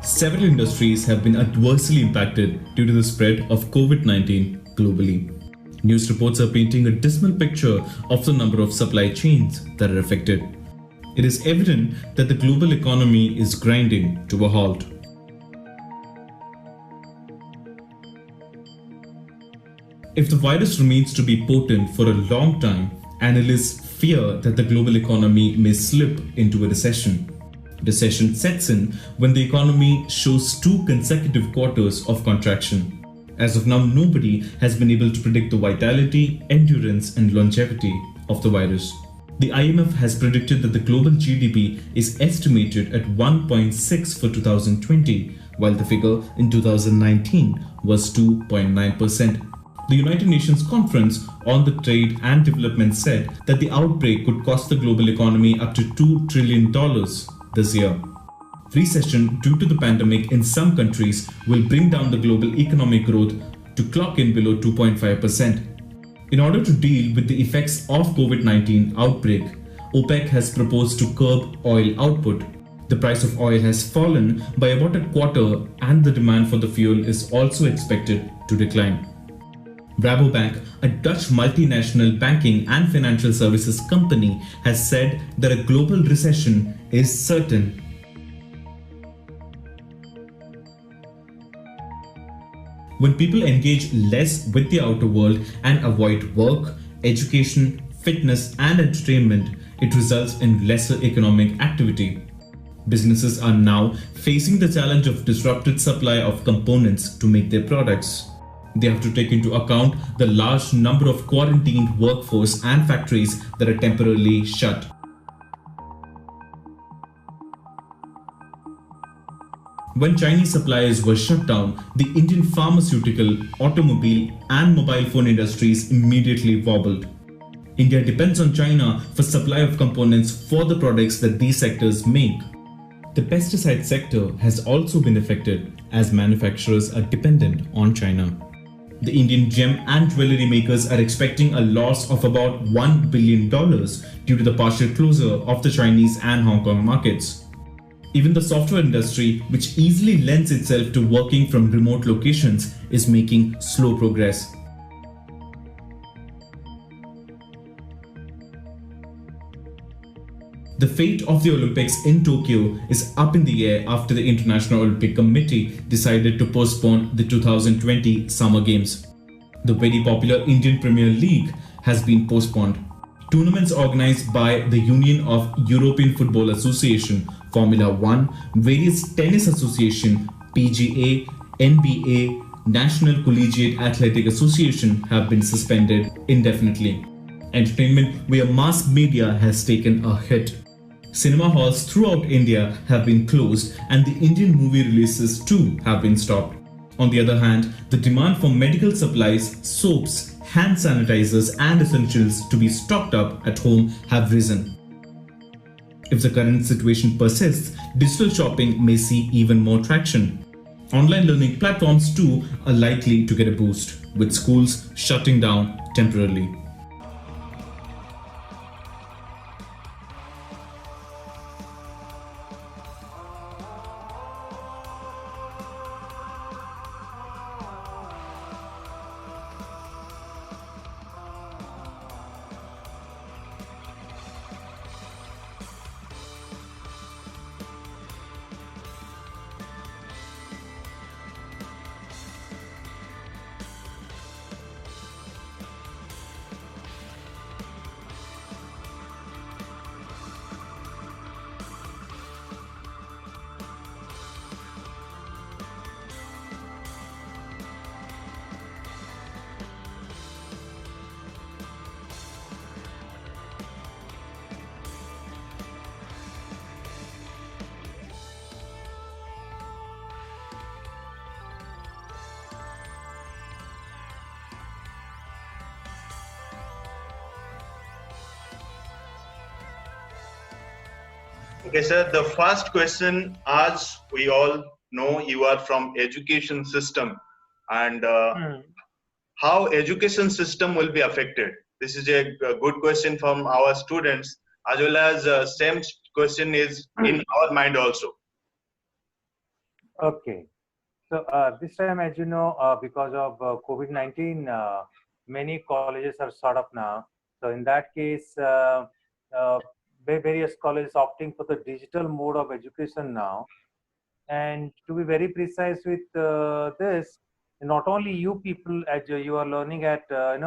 Several industries have been adversely impacted due to the spread of COVID-19 globally. News reports are painting a dismal picture of the number of supply chains that are affected. It is evident that the global economy is grinding to a halt. If the virus remains to be potent for a long time, analysts fear that the global economy may slip into a recession. Recession sets in when the economy shows two consecutive quarters of contraction. As of now, nobody has been able to predict the vitality, endurance, and longevity of the virus. The IMF has predicted that the global GDP is estimated at 1.6 for 2020, while the figure in 2019 was 2.9%. The United Nations Conference on the Trade and Development said that the outbreak could cost the global economy up to $2 trillion this year. Recession due to the pandemic in some countries will bring down the global economic growth to clock in below 2.5%. In order to deal with the effects of COVID-19 outbreak, OPEC has proposed to curb oil output. The price of oil has fallen by about a quarter and the demand for the fuel is also expected to decline. Rabobank, a Dutch multinational banking and financial services company, has said that a global recession is certain. When people engage less with the outer world and avoid work, education, fitness, and entertainment, it results in lesser economic activity. Businesses are now facing the challenge of disrupted supply of components to make their products. They have to take into account the large number of quarantined workforce and factories that are temporarily shut. When Chinese suppliers were shut down, the Indian pharmaceutical, automobile, and mobile phone industries immediately wobbled. India depends on China for supply of components for the products that these sectors make. The pesticide sector has also been affected as manufacturers are dependent on China. The Indian gem and jewelry makers are expecting a loss of about $1 billion due to the partial closure of the Chinese and Hong Kong markets. Even the software industry, which easily lends itself to working from remote locations, is making slow progress. The fate of the Olympics in Tokyo is up in the air after the International Olympic Committee decided to postpone the 2020 Summer Games. The very popular Indian Premier League has been postponed. Tournaments organized by the Union of European Football Association, Formula One, various tennis association, PGA, NBA, National Collegiate Athletic Association have been suspended indefinitely. Entertainment via mass media has taken a hit. Cinema halls throughout India have been closed and the Indian movie releases too have been stopped. On the other hand, the demand for medical supplies, soaps, hand sanitizers and essentials to be stocked up at home have risen. If the current situation persists, digital shopping may see even more traction. Online learning platforms too are likely to get a boost, with schools shutting down temporarily. Okay, sir. The first question, as we all know, you are from education system, and how education system will be affected. This is a good question from our students, as well as same question is in our mind also. Okay. So this time, as you know, because of COVID-19, many colleges are shut up now. So in that case, uh, various colleges opting for the digital mode of education now. And to be very precise with this, not only you people, as you are learning at a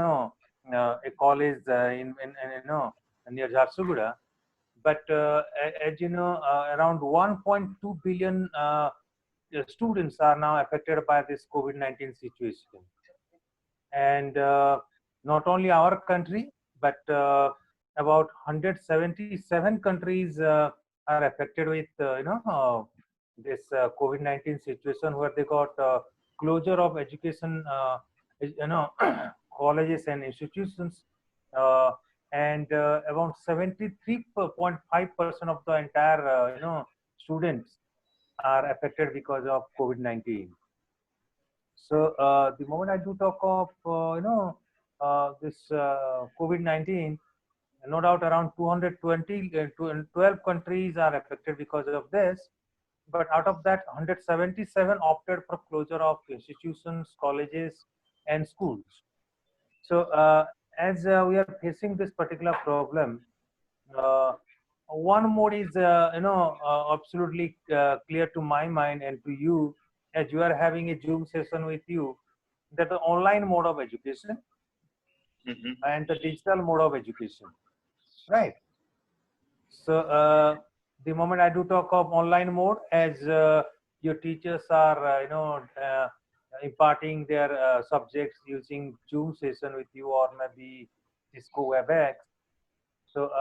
college in near Jharsuguda, but as you know, around 1.2 billion students are now affected by this COVID-19 situation. And not only our country, but about 177 countries are affected with this COVID-19 situation, where they got closure of education, you know, colleges and institutions, uh, and around 73.5% of the entire students are affected because of COVID-19. So the moment I do talk of this COVID-19, no doubt around 220 to 12 countries are affected because of this. But out of that, 177 opted for closure of institutions, colleges, and schools. So as we are facing this particular problem, uh, one mode is absolutely clear to my mind and to you, as you are having a Zoom session with you, that the online mode of education Mhm. and the digital mode of education, right? So the moment I do talk of online mode, as your teachers are imparting their subjects using Zoom session with you, or maybe Cisco WebEx. So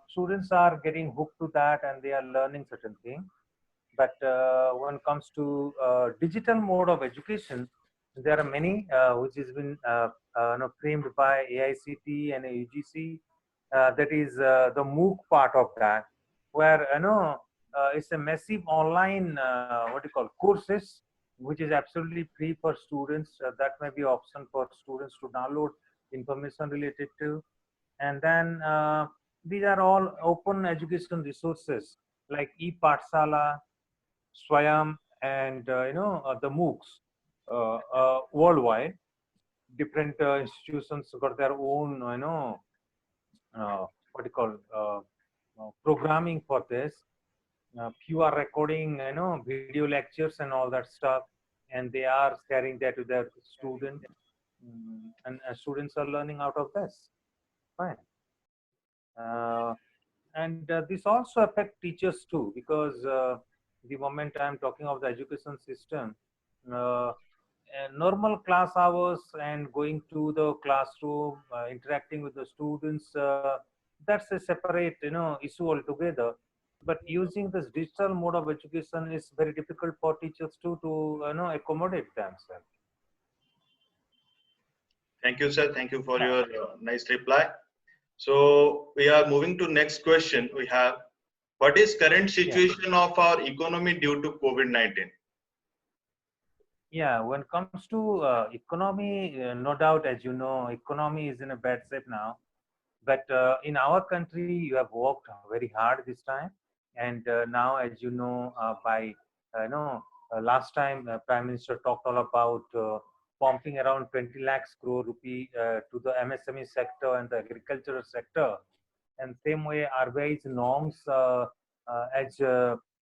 students are getting hooked to that and they are learning certain things. But when it comes to digital mode of education, there are many which has been framed by AICT and UGC. That is the MOOC part of that, where it's a massive online what you call courses, which is absolutely free for students. That may be option for students to download information related to. And then these are all open education resources like ePathshala, Swayam, and the MOOCs worldwide. Different institutions got their own what you call programming for this. Few are recording video lectures and all that stuff, and they are sharing that to their students. And students are learning out of this. Fine. Uh, and this also affect teachers too, because the moment I'm talking of the education system, normal class hours and going to the classroom, interacting with the students, that's a separate issue altogether. But using this digital mode of education is very difficult for teachers to accommodate themselves. Thank you, sir. Thank you for your nice reply. So we are moving to next question. We have, what is current Yeah. situation of our economy due to COVID-19? Yeah, when it comes to economy, no doubt, as you know, economy is in a bad shape now. But in our country, you have worked very hard this time, and now, as you know, by last time, Prime Minister talked all about pumping around 20 lakhs crore rupee to the MSME sector and the agricultural sector, and same way RBI's norms, as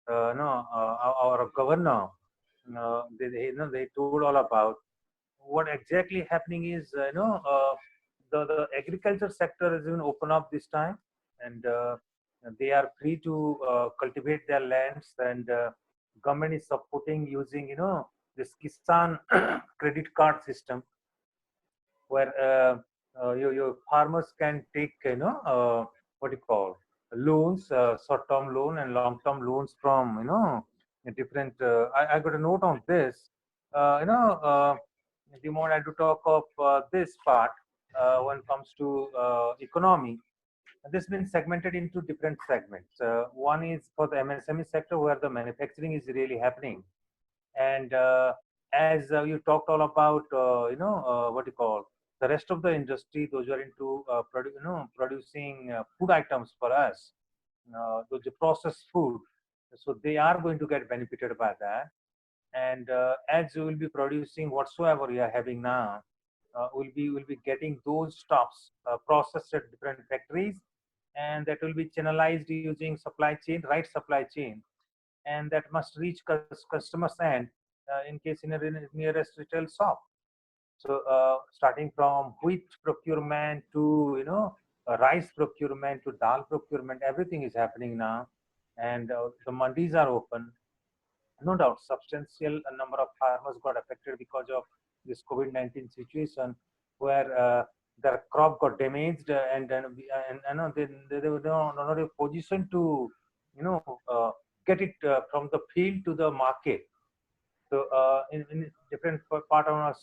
our governor, they told all about what exactly happening is the agriculture sector is even open up this time, and they are free to cultivate their lands, and government is supporting using this Kisan credit card system, where your farmers can take what you call loans, short-term loan and long-term loans from different. I got a note on this. The more I do talk of this part when it comes to economy, this has been segmented into different segments. One is for the MSME sector, where the manufacturing is really happening, and as you talked all about what you call the rest of the industry, those who are into producing food items for us, those are processed food, so they are going to get benefited by that. and as you will be producing whatsoever you are having now, will be getting those stuffs processed at different factories, and that will be channelized using supply chain, right supply chain, and that must reach customers end in case in a nearest retail shop. So starting from wheat procurement to rice procurement to dal procurement, everything is happening now, and the mandis are open. No doubt, substantial number of farmers got affected because of this COVID-19 situation, where their crop got damaged, and you know they were not in a position to you know get it from the field to the market. So in different part of our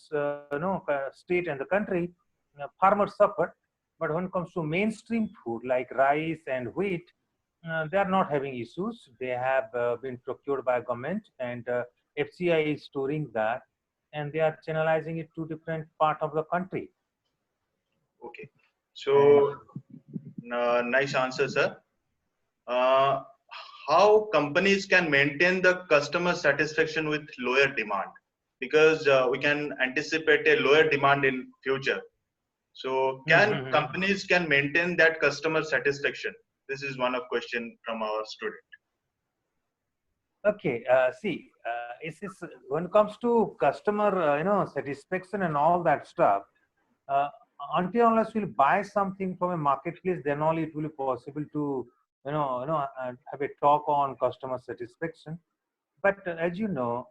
state and the country, farmers suffered. But when it comes to mainstream food like rice and wheat, they are not having issues. They have been procured by government, and FCI is storing that, and they are channelizing it to different part of the country. Okay. And So, nice answer, sir. Uh, how companies can maintain the customer satisfaction with lower demand? Because we can anticipate a lower demand in future. So, can companies can maintain that customer satisfaction? This is one of question from our student. okay, see, it's when it comes to customer, satisfaction and all that stuff. Uh, until unless we'll buy something from a marketplace, then only it will be possible to, have a talk on customer satisfaction. But as you know,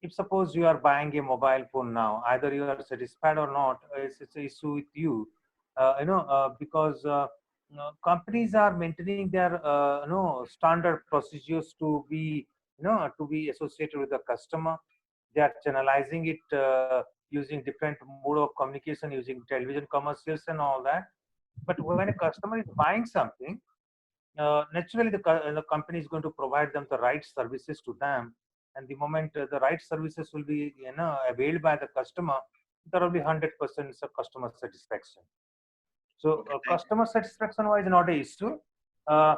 if suppose you are buying a mobile phone now, either you are satisfied or not, it's an issue with you. Because companies are maintaining their standard procedures to be to be associated with the customer. They are channelizing it using different mode of communication, using television commercials and all that. But when a customer is buying something, naturally the company is going to provide them the right services to them, and the moment the right services will be availed by the customer, there will be 100% customer satisfaction. So Okay, thank you. customer satisfaction wise not a issue. uh,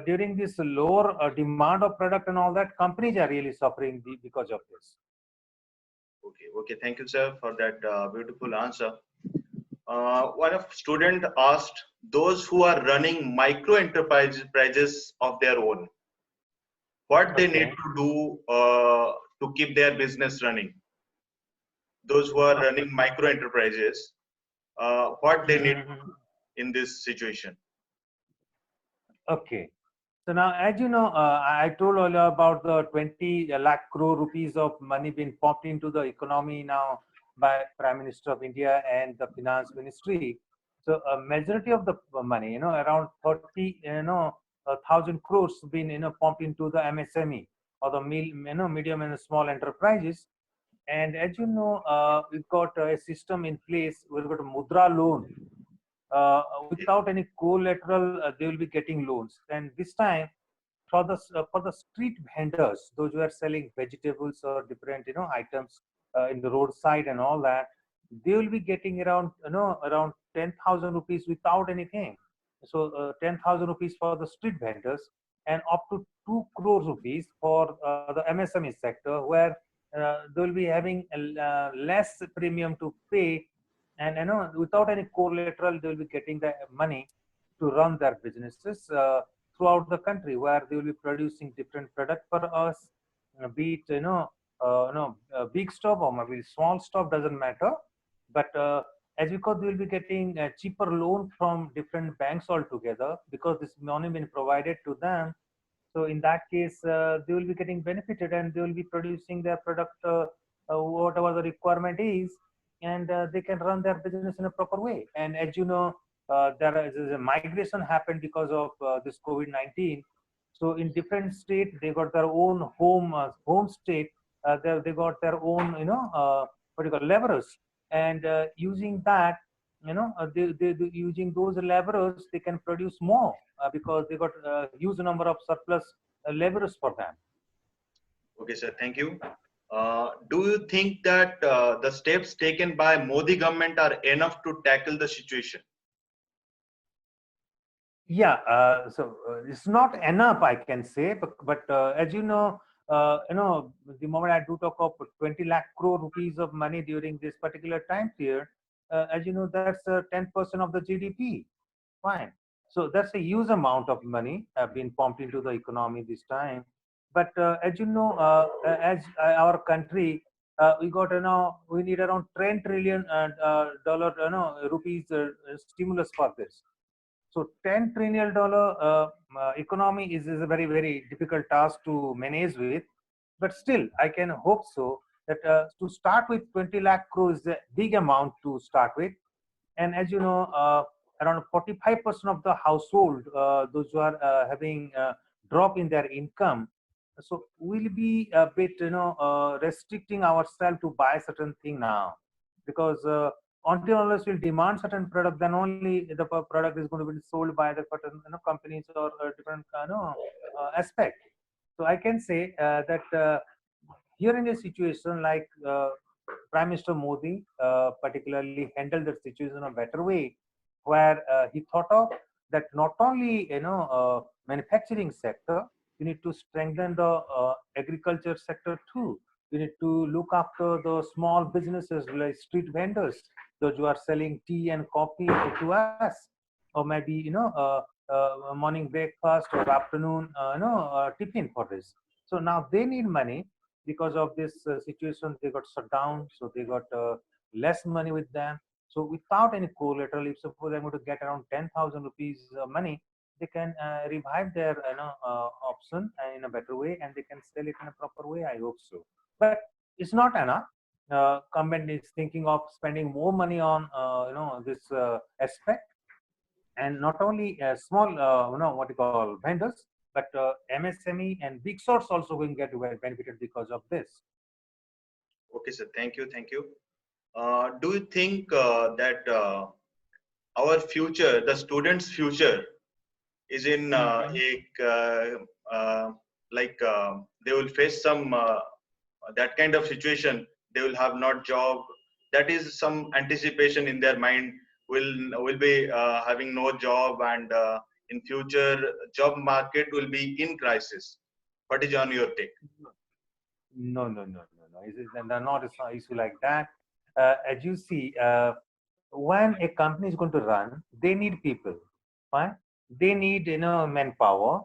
During this lower demand of product and all that, companies are really suffering because of this. Okay, okay, thank you, sir, for that beautiful answer. One of student asked those who are running micro enterprises of their own, what they need Okay. to do to keep their business running. Those who are Okay. running micro enterprises, what they need Mhm. in this situation. Okay. So now, as you know, I told earlier about the 20 lakh crore rupees of money being pumped into the economy now by Prime Minister of India and the Finance Ministry. So a majority of the money, around 30, thousand crores been, pumped into the MSME or the medium and small enterprises. And as you know, we've got a system in place. We've got a Mudra loan, without any collateral, they will be getting loans. And this time, for the street vendors, those who are selling vegetables or different items in the roadside and all that, they will be getting around 10,000 rupees without anything. So 10,000 rupees for the street vendors, and up to 2 crores rupees for the MSME sector, where they will be having less premium to pay, and without any collateral they will be getting the money to run their businesses throughout the country, where they will be producing different product for us, be it big stuff or maybe small stuff, doesn't matter. But as because they will be getting a cheaper loan from different banks altogether, because this money been provided to them. So in that case, they will be getting benefited, and they will be producing their product whatever the requirement is, and they can run their business in a proper way. And as you know, there is a migration happened because of this COVID-19. So in different state, they got their own home state. They got their own what do you call leverage, and using that, using those laborers, they can produce more because they got a huge number of surplus laborers for them. Okay, sir, thank you. Do you think that the steps taken by Modi government are enough to tackle the situation? Yeah, so it's not enough, I can say, but as you know, the moment I do talk of 20 lakh crore rupees of money during this particular time period, as you know, that's 10% of the GDP. Fine. So that's a huge amount of money being pumped into the economy this time. But as you know, as our country, we got, we need around 10 trillion dollar, rupees stimulus for this. So $10 trillion economy is a very, very difficult task to manage with. But still, I can hope so that to start with 20 lakh crore is a big amount to start with. And as you know, around 45% of the household, those who are having drop in their income, so we'll be a bit, restricting ourselves to buy certain thing now, because until unless we'll demand certain product, then only the product is going to be sold by the certain, companies or different, aspect. So I can say that here in a situation like Prime Minister Modi particularly handled the situation in a better way, where he thought of that not only manufacturing sector, we need to strengthen the agriculture sector too. We need to look after the small businesses like street vendors, those who are selling tea and coffee to us, or maybe morning breakfast or afternoon tiffin for this. So now they need money because of this situation. They got shut down, so they got less money with them. So without any collateral, if suppose I'm going to get around 10,000 rupees money, they can revive their option in a better way, and they can sell it in a proper way. I hope so. But it's not enough. Government is thinking of spending more money on this aspect, and not only small what you call vendors, but MSME and big stores also will get benefited because of this. Okay, sir. Thank you. Thank you. Do you think that our future, the students' future, is in they will face some that kind of situation? They will have not job. That is some anticipation in their mind. Will be having no job, and in future job market will be in crisis. What is on your take? No, no, no, no, no. It's not an issue like that. As you see, when a company is going to run, they need people. Fine. They need manpower.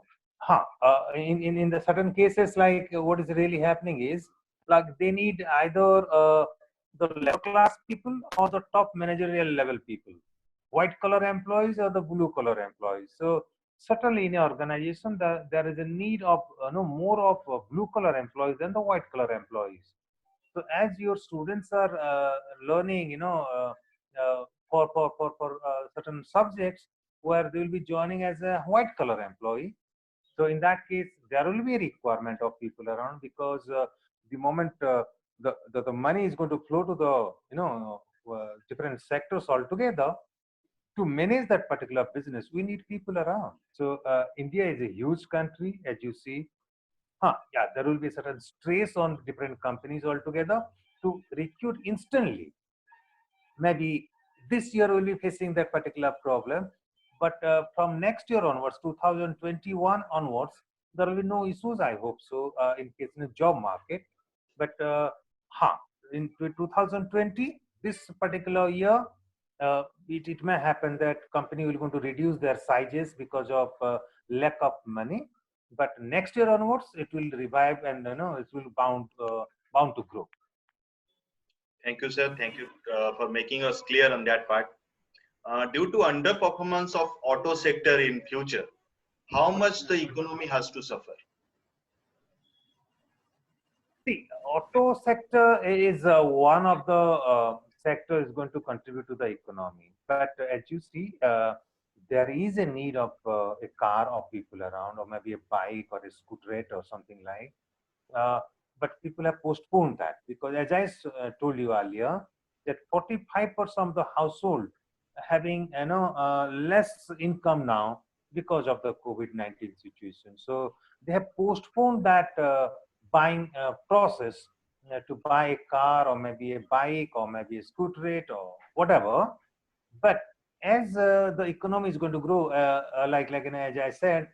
In the certain cases, like what is really happening is, like they need either the level class people or the top managerial level people, white collar employees or the blue collar employees. So certainly in an organization, there is a need of more of blue collar employees than the white collar employees. So as your students are learning, for certain subjects where they will be joining as a white collar employee. So in that case, there will be a requirement of people around, because the moment the money is going to flow to the different sectors altogether, to manage that particular business, we need people around. So India is a huge country, as you see. Yeah, there will be certain stress on different companies altogether to recruit instantly. Maybe this year we'll be facing that particular problem, but from next year onwards, 2021 onwards, there will be no issues, I hope so, in case in the job market. But in 2020, this particular year, it may happen that company will going to reduce their sizes because of lack of money. But next year onwards, it will revive, and it will bound to grow. Thank you, sir. Thank you for making us clear on that part. Due to underperformance of auto sector in future, how much the economy has to suffer? See, auto sector is one of the sector is going to contribute to the economy. But as you see, there is a need of a car of people around, or maybe a bike or a scooterette or something like. But people have postponed that, because as I told you earlier, that 45% of the household having less income now because of the COVID-19 situation. So they have postponed that buying process to buy a car, or maybe a bike, or maybe a scooterette or whatever. But as the economy is going to grow, as I said,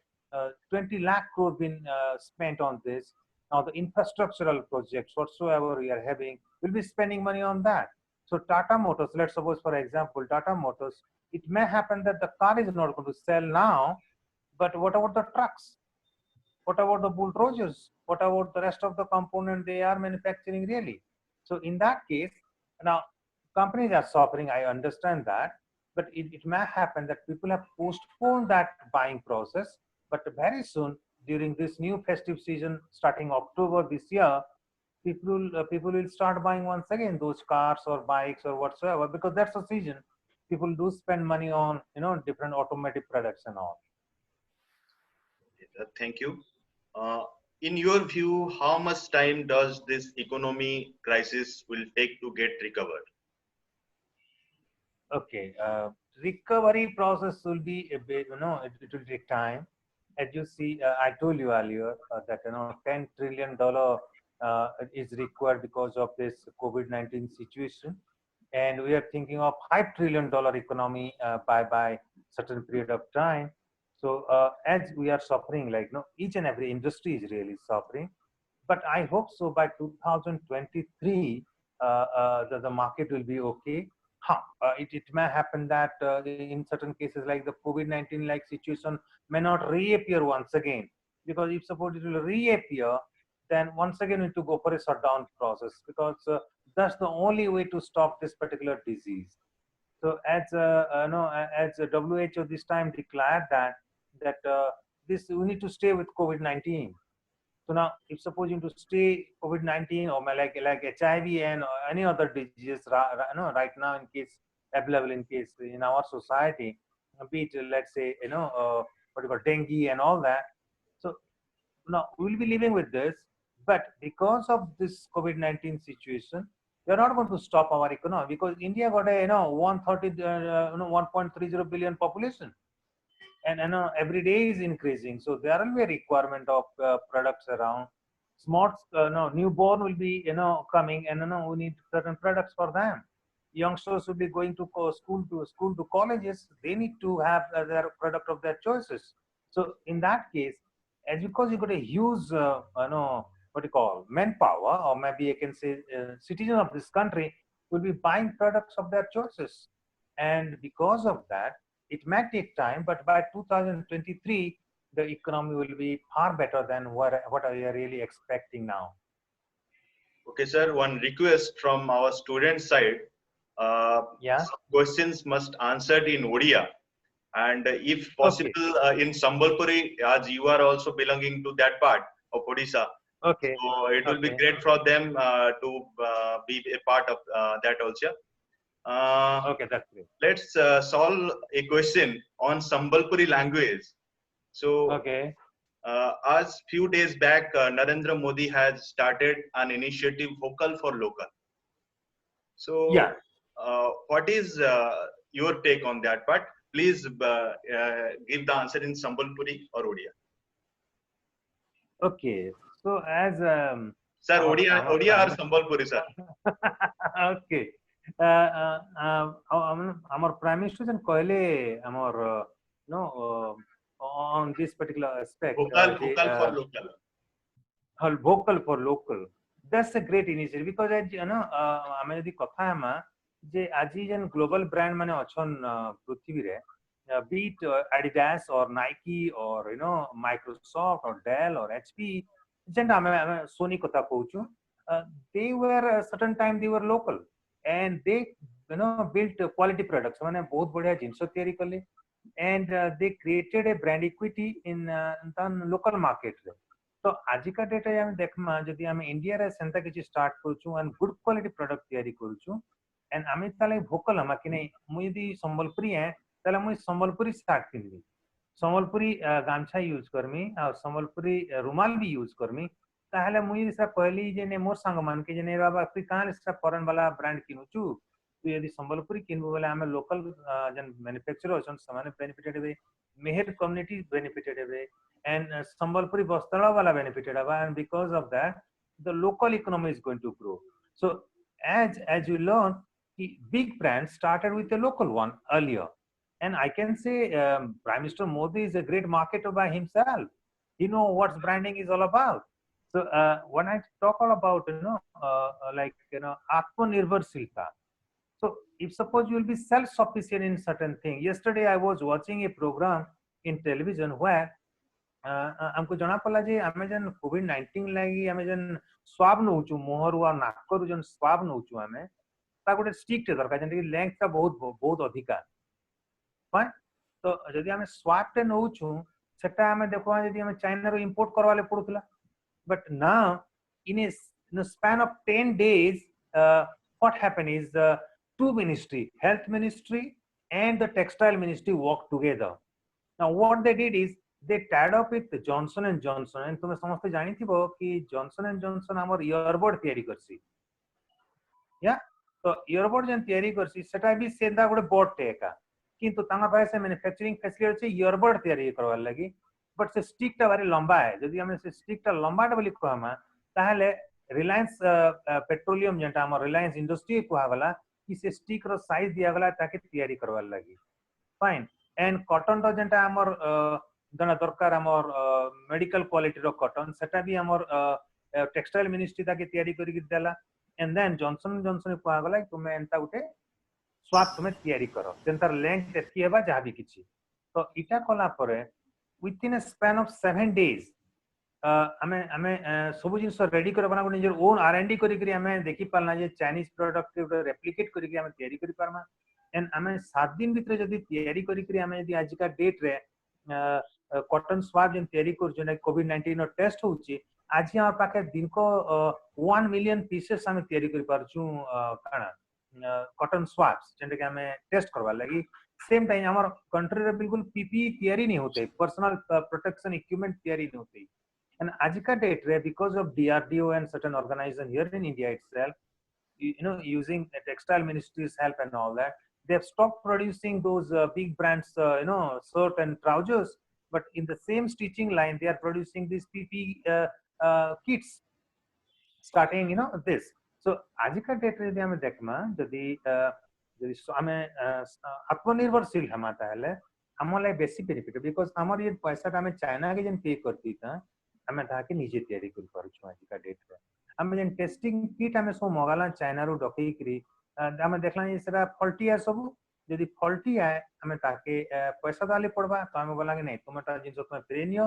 20 lakh crore been spent on this. Now the infrastructural projects, whatsoever we are having, we'll be spending money on that. So Tata Motors, let's suppose for example, Tata Motors, it may happen that the car is not going to sell now, but what about the trucks? What about the bulldozers? What about the rest of the component they are manufacturing really? So in that case, now companies are suffering, I understand that, but it may happen that people have postponed that buying process, but very soon during this new festive season, starting October this year, people will start buying once again those cars or bikes or whatsoever, because that's the season. People do spend money on different automotive products and all. Thank you. Uh, in your view, how much time does this economy crisis will take to get recovered? Okay, recovery process will be a bit, it will take time. As you see, I told you earlier that $10 trillion is required because of this COVID-19 situation, and we are thinking of $5 trillion economy by certain period of time. So as we are suffering, like each and every industry is really suffering, but I hope so by 2023 the market will be okay. It may happen that in certain cases like the COVID-19 like situation may not reappear once again, because if suppose it will reappear, then once again we need to go for a shutdown process, because that's the only way to stop this particular disease. So as as WHO this time declared that this we need to stay with COVID-19. So now, if suppose you to stay COVID-19 or like HIV and any other diseases, right now in case available in case in our society, be it let's say what you call dengue and all that. So now we'll be living with this, but because of this COVID-19 situation, we are not going to stop our economy, because India got a 1.30 billion population, and every day is increasing, so there will be a requirement of products around. Smart no newborn will be coming, and we need certain products for them. Youngsters will be going to school to colleges, they need to have their product of their choices. So in that case, as because you got a huge what you call manpower, or maybe I can say citizen of this country will be buying products of their choices, and because of that it may take time, but by 2023, the economy will be far better than what we are really expecting now. Okay, sir. One request from our student side. Yeah. Some questions must answered in Odia, and if possible, Okay. in Sambalpuri, as you are also belonging to that part of Odisha. Okay. So it will be Okay. great for them to be a part of that also. Okay, that's great. Let's solve a question on Sambalpuri language. So, Okay. as few days back, Narendra Modi has started an initiative Vocal for Local. So, Yeah. what is your take on that part? Please give the answer in Sambalpuri or Odia. Okay. So as Sir, Odia or Sambalpuri, sir. Okay. Our Prime Minister कहले our on this particular aspect. Vocal for local. Vocal for local. That's a great initiative, because ଆମେ ଯଦି କଥା ହେମା ଯେ ଆଜି ଯେନ୍ global brand ମାନେ ଅଛନ୍ ପୃଥିବୀରେ, be it Adidas or Nike or Microsoft or Dell or HP, ଯେନ୍ଟା ଆମେ Sony କଥା କହୁଛୁ, they were a certain time they were local, and they built quality products. ମାନେ ବହୁତ ବଢିଆ ଜିନିଷ ତିଆରି କଲେ, and they created a brand equity in the local market. तो आजिका डेट रे हम देखमा जदि हम इंडिया रे सेंता किछि स्टार्ट करछु एंड गुड क्वालिटी प्रोडक्ट तयारी करछु, एंड आमी ताले भोकल हम कि नहीं मुई यदि संबलपुरी है ताले मुई संबलपुरी स्टार्ट करबी, संबलपुरी गामछा यूज करमी और संबलपुरी रुमाल भी यूज करमी, ताहले मुई से कहली जे ने मोर संग मान के जे ने बाबा तू कान से फॉरेन वाला ब्रांड किनुचु, तू यदि संबलपुरी किनबो बोले हम लोकल जन मैन्युफैक्चरर अछन समान बेनिफिटेड हे, मेहर कम्युनिटी बेनिफिटेड हे, and Sambalpuri Bastara wala benefited, and because of that the local economy is going to grow. So as you learn, big brands started with a local one earlier, and I can say Prime Minister Modi is a great marketer by himself. He know what branding is all about. So when I talk all about like Atmanirbharshilta. So if suppose you will be self-sufficient in certain thing. Yesterday I was watching a program in television where हमको जना पड़ा जे आमे जन कोविड-19 लागि आमे जन swab नउचु मोहरु आ नाकरु जन swab नउचु आमे ता गोटे स्टिक टे दरकार जन लेंथ का बहुत बहुत अधिका फाइन तो जदि आमे स्वाब टे नउचु सेटा आमे देखो जदि आमे चाइना रो इंपोर्ट करवाले पड़ुतला but now in a span of 10 days what happened is the two ministry, health ministry and the textile ministry worked together. Now what they did is they tied up with Johnson and Johnson and तुमे समस्ते जानी थी कि Johnson and Johnson हमर earbud तैयारी करसी या तो earbud जन तैयारी करसी सेटा भी सेंदा गोटे बोर्ड टेका किंतु तांगा पासे मैन्युफैक्चरिंग फैसिलिटी अछि earbud तैयारी करवा लागि बट से स्टिक टा भारी लंबा है जदि हमें से स्टिक टा लंबा टा बोली कहमा ताहले रिलायंस पेट्रोलियम जेंटा हमर रिलायंस इंडस्ट्री कुहा गला कि से स्टिक रो साइज दिया गला ताकि तैयारी करवा लागि फाइन एंड कॉटन रो जेंटा हमर जना दरकार हमर मेडिकल क्वालिटी रो कॉटन सेटा भी हमर टेक्सटाइल मिनिस्ट्री ताकि तैयारी करी देला एंड देन जॉनसन जॉनसन कुहा गला तुमे एंता उठे स्वाद तुमे तैयारी करो जेंतर लेंथ एथि हेबा जहा भी किछि तो इटा कला परे within a span of 7 days हमें सब जिन रेडी करबना निजर ओन R&D करी करी हमें देखि पालना जे चाइनीज प्रोडक्ट के रेप्लिकेट करी के हमें तैयारी करी पारमा एंड हमें 7 दिन भीतर जदी तैयारी करी करी हमें यदि आज का डेट रे कॉटन स्वाब जन तैयारी कर जने कोविड-19 नो टेस्ट होची आज हमर पाके दिन को 1 मिलियन पीसेस हमें तैयारी करी पारछु काना कॉटन स्वाब्स जने के हमें टेस्ट करवा लगी सेम टाइम हमार कंट्री रे बिल्कुल पीपीई तैयारी नहीं होते पर्सनल प्रोटेक्शन इक्विपमेंट तैयारी नहीं होते एंड आज का डेट रे because of DRDO and certain organisation here in India itself using the textile ministry's help and all that they have stopped producing those big brands shirt and trousers but in the same stitching line they are producing these PPE kits starting this so आज का date रे हम देखमा जदी जदी हमें आत्मनिर्भरशील हम ताहले हमले बेसी बेनिफिट बिकॉज़ हमर ये पैसा का हमें चाइना के जन पे करती था हमें ता के निजे तैयारी कर परछु आज का डेट रे हम जन टेस्टिंग किट हमें सो मगाला चाइना रो डकई करी हम देखला ये सेरा फॉल्टी है सब जदी फॉल्टी है हमें ताके पैसा दाले पड़बा तो हमें बोला कि नहीं तुमटा जिन तुम प्रेनियो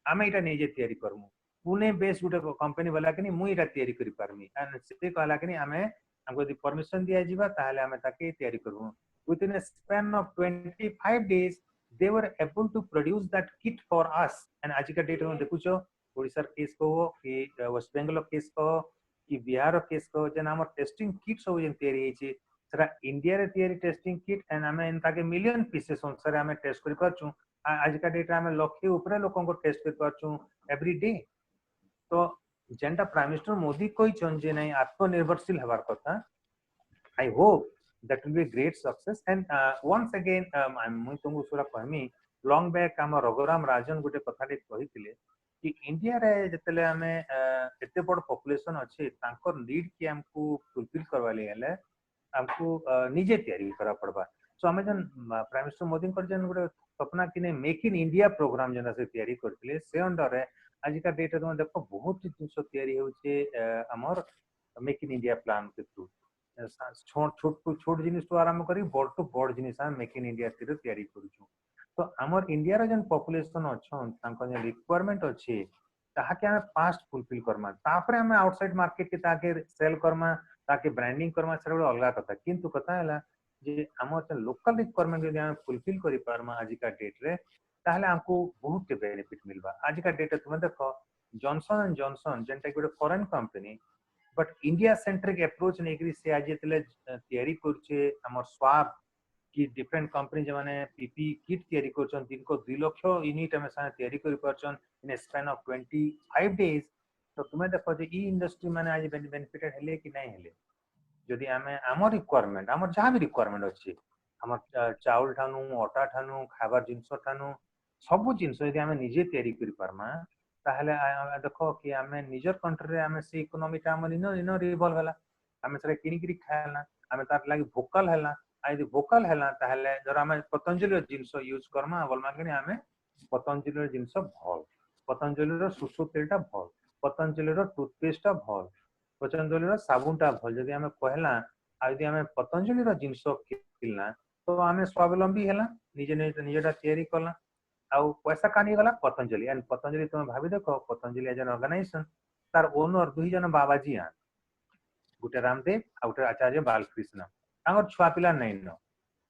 हमें इटा निजे तैयारी करमु पुणे बेस गुटे कंपनी वाला कि मु इटा तैयारी करि पारमी एंड से कहला कि हमें हमको यदि परमिशन दिया जीवा ताहले हमें ताके तैयारी करबो within a span of 25 days they were able to produce that kit for us and आज का डेट में देखुछो ओडिसा केस को कि वेस्ट बंगाल केस को कि बिहार केस को जे हमर टेस्टिंग किट सब जन तैयारी हेछि सरा इंडिया रे तैयारी टेस्टिंग किट एंड हमें इनका के मिलियन पीसेस अनुसार हमें टेस्ट करि परछु आज का डेट हमें लाख ऊपर लोगों को टेस्ट करि परछु एवरी डे तो जेंटा प्राइम मिनिस्टर मोदी कोई चंजे नहीं आत्मनिर्भरशील हबार कथा I hope that will be a great success and once again मुई तुमको सुरा कहमी long back हम रघुराम राजन गुटे कथाटे कहिथिले कि इंडिया रे जतले हमें एते बड़ पॉपुलेशन अछि तांकर नीड के हमको फुलफिल करवा ले गेले हमको निजे तैयारी करा पड़बा सो हमें जन प्राइम मिनिस्टर मोदी कर जन गुटे सपना किने मेक इन इंडिया प्रोग्राम जना से तैयारी करथिले से अंडर रे आज का डेट तुम देखो बहुत जिनस तैयारी होचे हमर मेक इन इंडिया प्लान के थ्रू छोट जिनिस तो आरंभ करी बड़ तो बड़ जिनिस हम मेक इन इंडिया से तैयारी करूछु तो हमर इंडिया रे जन पॉपुलेशन अछन तांको जे रिक्वायरमेंट अछि ताहा के हम फास्ट फुलफिल करमा तापरे हम आउटसाइड मार्केट के ताके सेल करमा ताके ब्रांडिंग करमा से अलग कथा किंतु कथा हला जे हमर लोकल रिक्वायरमेंट यदि हम फुलफिल करि पारमा आज का डेट रे ताहले हमको बहुत बेनिफिट मिलबा आज का डेट तुम देखो जॉनसन एंड जॉनसन जेंटा गुटे foreign company but India centric approach नेकरी से आज तले तैयारी करछे हमर स्वाब की डिफरेंट कंपनी जे माने पीपी किट तैयारी करछन दिन को 2 लाख यूनिट हम साथ तैयारी करि परछन इन स्पैन ऑफ 25 डेज तो तुम देखो जे ई इंडस्ट्री माने आज बेनिफिटेड हेले कि नहीं हेले जदि हमें हमर रिक्वायरमेंट हमर जहां भी रिक्वायरमेंट अछि हमर चावल ठानु आटा ठानु खाबार जिंस ठानु सब जिंस यदि हमें निजे तैयारी करि पारमा ताहले देखो कि हमें निजर कंट्री रे हमें से इकोनॉमी ता हमर इनो रिवॉल्व होला हमें सरे किनी किरी खायला हमें तार लागि वोकल हैला आइदि वोकल हैला ताहले जर हमें पतंजलि जिंस यूज करमा बोल मागनी हमें पतंजलि जिंस भल पतंजलि रो सुसु तेलटा भल पतंजलि रो टूथपेस्ट टा भल पतंजलि रो साबुन टा भल जदी हमें कहला आ जदी हमें पतंजलि रो जिंस किनला तो हमें स्वावलंबी हैला निजे निजेटा तैयारी कला आ पैसा कानी गला पतंजलि एंड पतंजलि तुम भाभी देखो पतंजलि एज एन ऑर्गेनाइजेशन तार ओनर दुई जन बाबाजी आ गुटे रामदेव आ गुटे आचार्य बालकृष्ण तांगर छुआ पिला नै न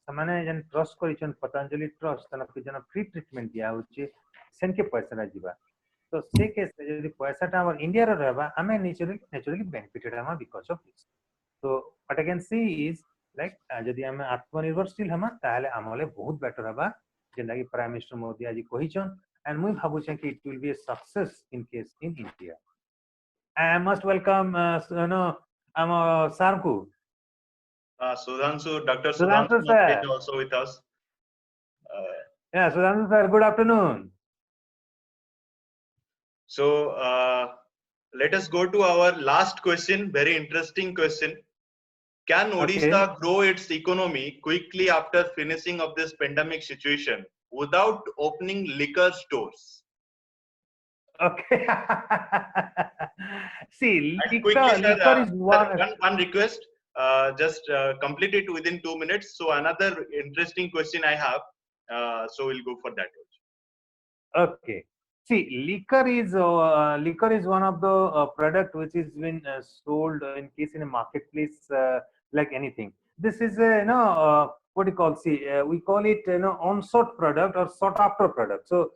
समाने जन ट्रस्ट करिछन पतंजलि ट्रस्ट तना कि जन फ्री ट्रीटमेंट दिया होचे सेन के पैसा जीवा तो से केस जदी पैसा टा हमर इंडिया रे रहबा हमें नेचुरली बेनिफिटेड हम बिकॉज ऑफ दिस तो what I can see is like जदी हमें आत्मनिर्भरशील हम ताहले हमले बहुत बेटर हबा जेना कि प्राइम मिनिस्टर मोदी आज कहिछन एंड मुई भाबु छै कि it will be a success in case in India I must welcome नो am Sarku. Sudhanshu, Dr. Sudhanshu Sudhanshu sir. is also with us. Yeah, Sudhanshu sir, good afternoon. So let us go to our last question, very interesting question. Can Odisha grow its economy quickly after finishing of this pandemic situation without opening liquor stores? Okay. See, quickly, liquor is one request. Just complete it within 2 minutes. So another interesting question I have. So we'll go for that. Okay. See, liquor is one of the product which is been sold in case in a marketplace like anything. This is a what do you call? See, we call it on sought product or sought after product. So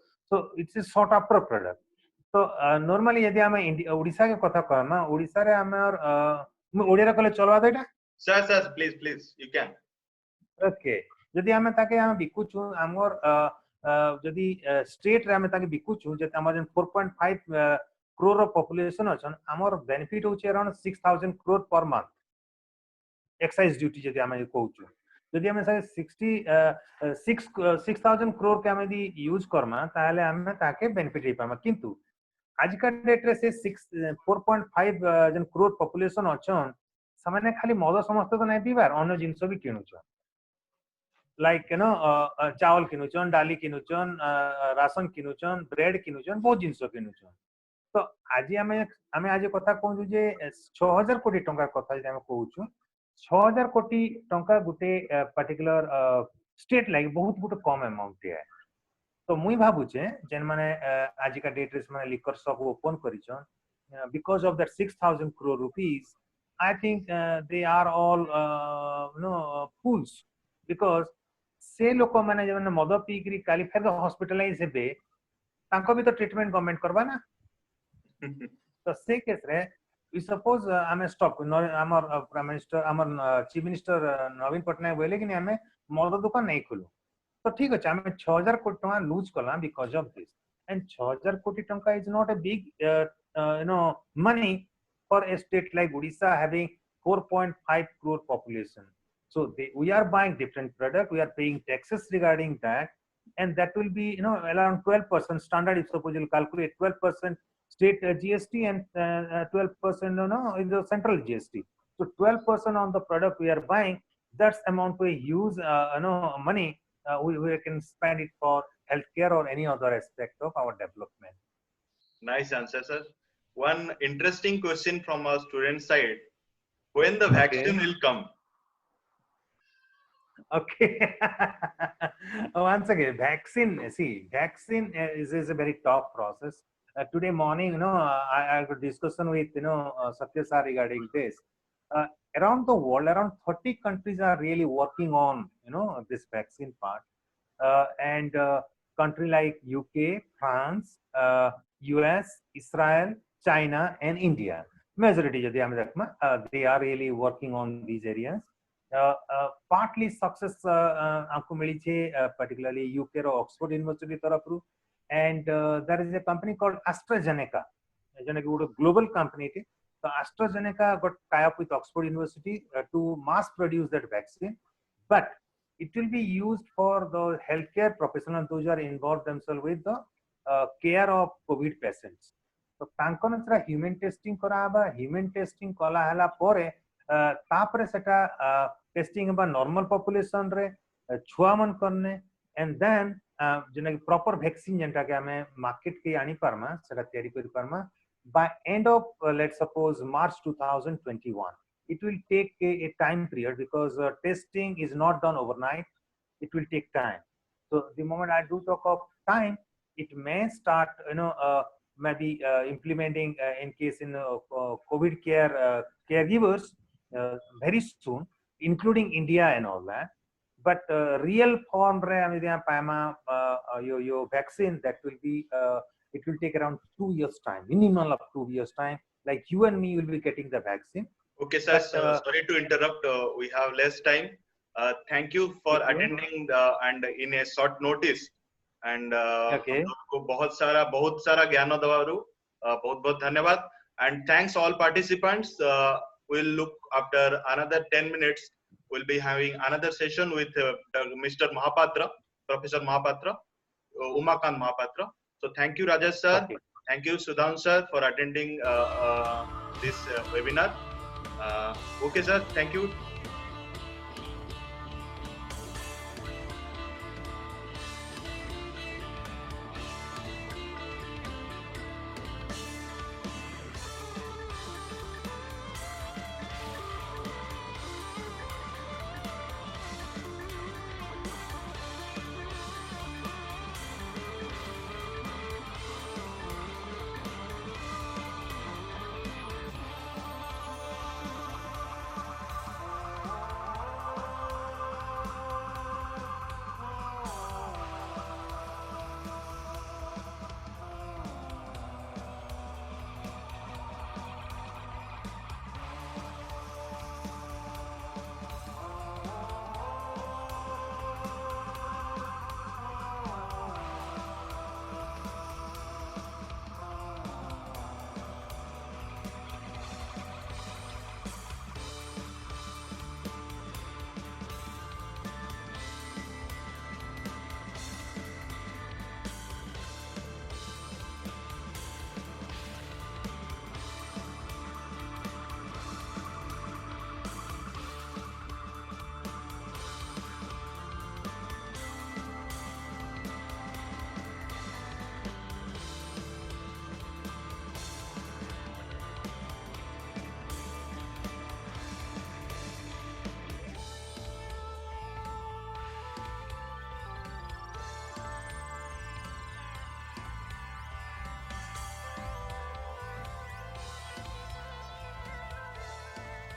it's a sought after product. तो normally यदि हम ओडिशा के कथा कहमा ओडिशा रे हमर ओडिया रे कहले चलवा देटा sir please you can okay यदि हम ताके हम बिकु छु हमर यदि स्टेट रे हम ताके बिकु छु जे हमर 4.5 करोड़ रो पॉपुलेशन अछन हमर बेनिफिट होचे around 6000 crore per month excise duty यदि हम कहू छु यदि हम 6000 करोड़ के हम यदि यूज करमा ताले हम ताके बेनिफिट रे पामा किंतु आज का डेट रे से 4.5 जन करोड़ पॉपुलेशन अछन समाने खाली मद समस्त तो नै पीबार अन्य जिंस भी किनुछन लाइक चावल किनुछन डाली किनुछन राशन किनुछन ब्रेड किनुछन बहुत जिंस किनुछन तो आज हमें आज कथा कहू जे 6000 कोटी टंका कथा जे हम कहूछु 6000 कोटी टंका गुटे पर्टिकुलर स्टेट लाइक बहुत बहुत कम अमाउंट है तो मुई भाबुचे जेन माने आज का डेट रे माने लिकर शॉप ओपन करिछन because of that 6000 crore rupees I think they are all fools because से लोक माने जे मद पी करी काली फेर हॉस्पिटलाइज हेबे तांको भी तो ट्रीटमेंट गवर्नमेंट करबा ना तो से केस रे वी सपोज हमें स्टॉप हमर प्राइम मिनिस्टर हमर चीफ मिनिस्टर नवीन पटनायक बोले कि हमें मद दुकान नहीं खोलू तो ठीक है हमें 6000 कोटी टका लूज कला बिकॉज ऑफ दिस एंड 6000 कोटी टका is not a big money for a state like Odisha having 4.5 crore population. So we are buying different product, we are paying taxes regarding that, and that will be around 12% standard. If suppose you calculate 12% state GST and 12% in the central GST. So 12% on the product we are buying, that's amount we use money. We can spend it for healthcare or any other aspect of our development. Nice answer, sir. One interesting question from our student side: when the vaccine will come? Okay. Once again, vaccine. See, vaccine is a very tough process. Today morning, I had a discussion with Satya sir regarding this. Around the world, around 30 countries are really working on this vaccine part, and country like UK, France, US, Israel, China, and India. Majority they are really working on these areas. Partly success आपको मिली छे particularly UK row Oxford University तरफरु, and there is a company called AstraZeneca, जो कि वो global company थे. So AstraZeneca got tie up with Oxford University to mass produce that vaccine, but it will be used for the healthcare professionals those who are involved themselves with the care of COVID patients. तो तांकन सेटा human testing कराबा human testing कला हला परे तापरे सेटा testing बा normal population रे छुआ मन करने एंड देन जेना प्रॉपर वैक्सीन जेंटा के हमें मार्केट के आनी परमा सेटा तयारी करि परमा by end of let's suppose March 2021. It will take a time period because testing is not done overnight. It will take time. So the moment I do talk of time, it may start, maybe implementing in case in COVID caregivers very soon, including India and all that. But real form your vaccine that will be it will take around 2 years time, minimum of 2 years time. Like you and me will be getting the vaccine. Okay, sir. But, Sorry to interrupt. We have less time. Thank you for okay. attending and in a short notice. And Okay. को बहुत सारा ज्ञान दवारू बहुत बहुत धन्यवाद. And thanks all participants. We'll look after another 10 minutes. We'll be having another session with Mr. Mahapatra, Professor Mahapatra, Umakant Mahapatra. So thank you, Rajesh sir. Okay. Thank you, Sudhan sir, for attending this webinar. Okay, sir. Thank you.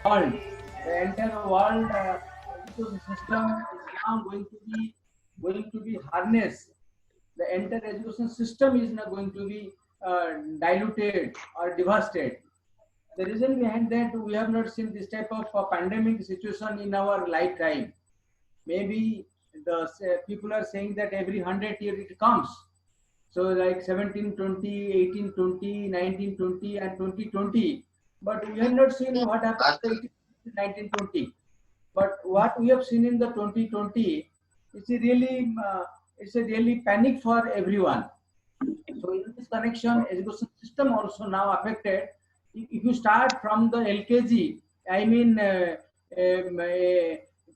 World, the entire world education system is now going to be harnessed. The entire education system is now going to be diluted or devastated. The reason behind that, we have not seen this type of pandemic situation in our lifetime. Maybe the people are saying that every 100 years it comes. So like 1720, 1820, 1920 and 2020. But we have not seen what happened in 1920. But what we have seen in the 2020, it's a really panic for everyone. So in this connection, education system also now affected. If you start from the LKG, I mean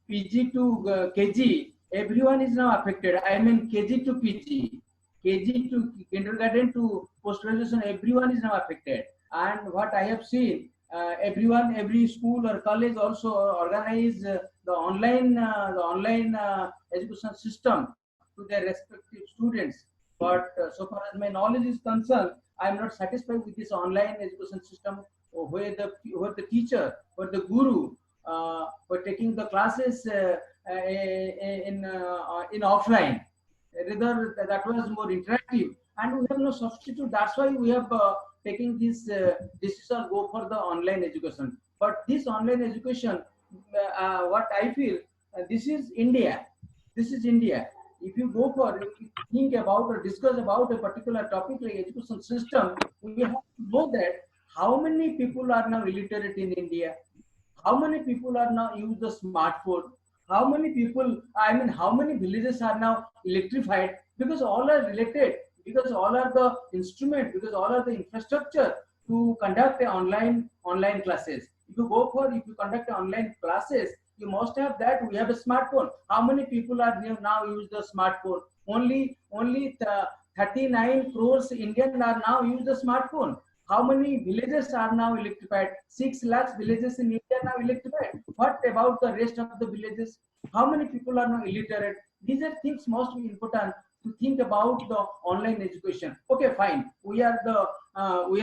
PG to KG, everyone is now affected. I mean KG to PG, KG to kindergarten to post-graduation, everyone is now affected. And what I have seen, every school or college also organize the online education system to their respective students. But so far as my knowledge is concerned, I am not satisfied with this online education system where the teacher, where the guru, were taking the classes in offline. Rather, that was more interactive, and we have no substitute. That's why we have taking this decision go for the online education. But this online education, what I feel, this is India. This is India. If you go for, if you think about or discuss about a particular topic like education system, we have to know that how many people are now illiterate in India, how many people are now use the smartphone, how many people, I mean, how many villages are now electrified, because all are related, because all are the instrument, because all are the infrastructure to conduct a online classes. If you conduct online classes, you must have that. We have a smartphone. How many people are now use the smartphone? Only 39 crores Indian are now use the smartphone. How many villages are now electrified? 6 lakhs villages in India now electrified. What about the rest of the villages? How many people are now illiterate? These are things most important to think about the online education. Okay, fine. We are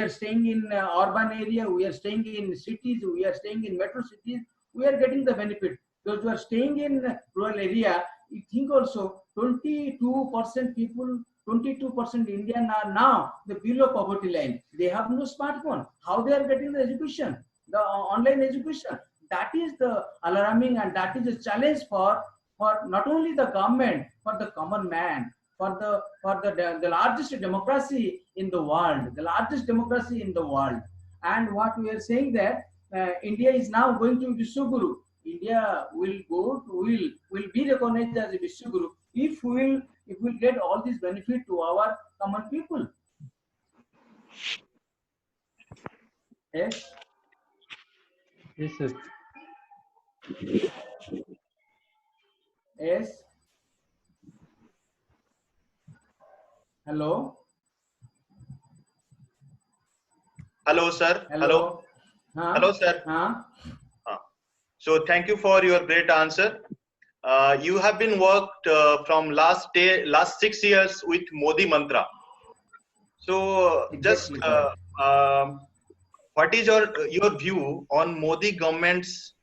staying in urban area. We are staying in cities. We are staying in metro cities. We are getting the benefit. Those who are staying in rural area, you think also 22% people, 22% Indian are now the below poverty line. They have no smartphone. How they are getting the education, the online education? That is the alarming, and that is a challenge for not only the government, for the common man, for the largest democracy in the world, the largest democracy in the world. And what we are saying that India is now going to Vishwaguru. India will be recognized as a Vishwaguru if we will get all this benefit to our common people. Yes. Yes, sir. Yes. Hello. Hello, sir. Hello. Huh? Hello, sir. Huh? So thank you for your great answer. You have been worked from last 6 years with Modi Mantra. So just what is your view on Modi government's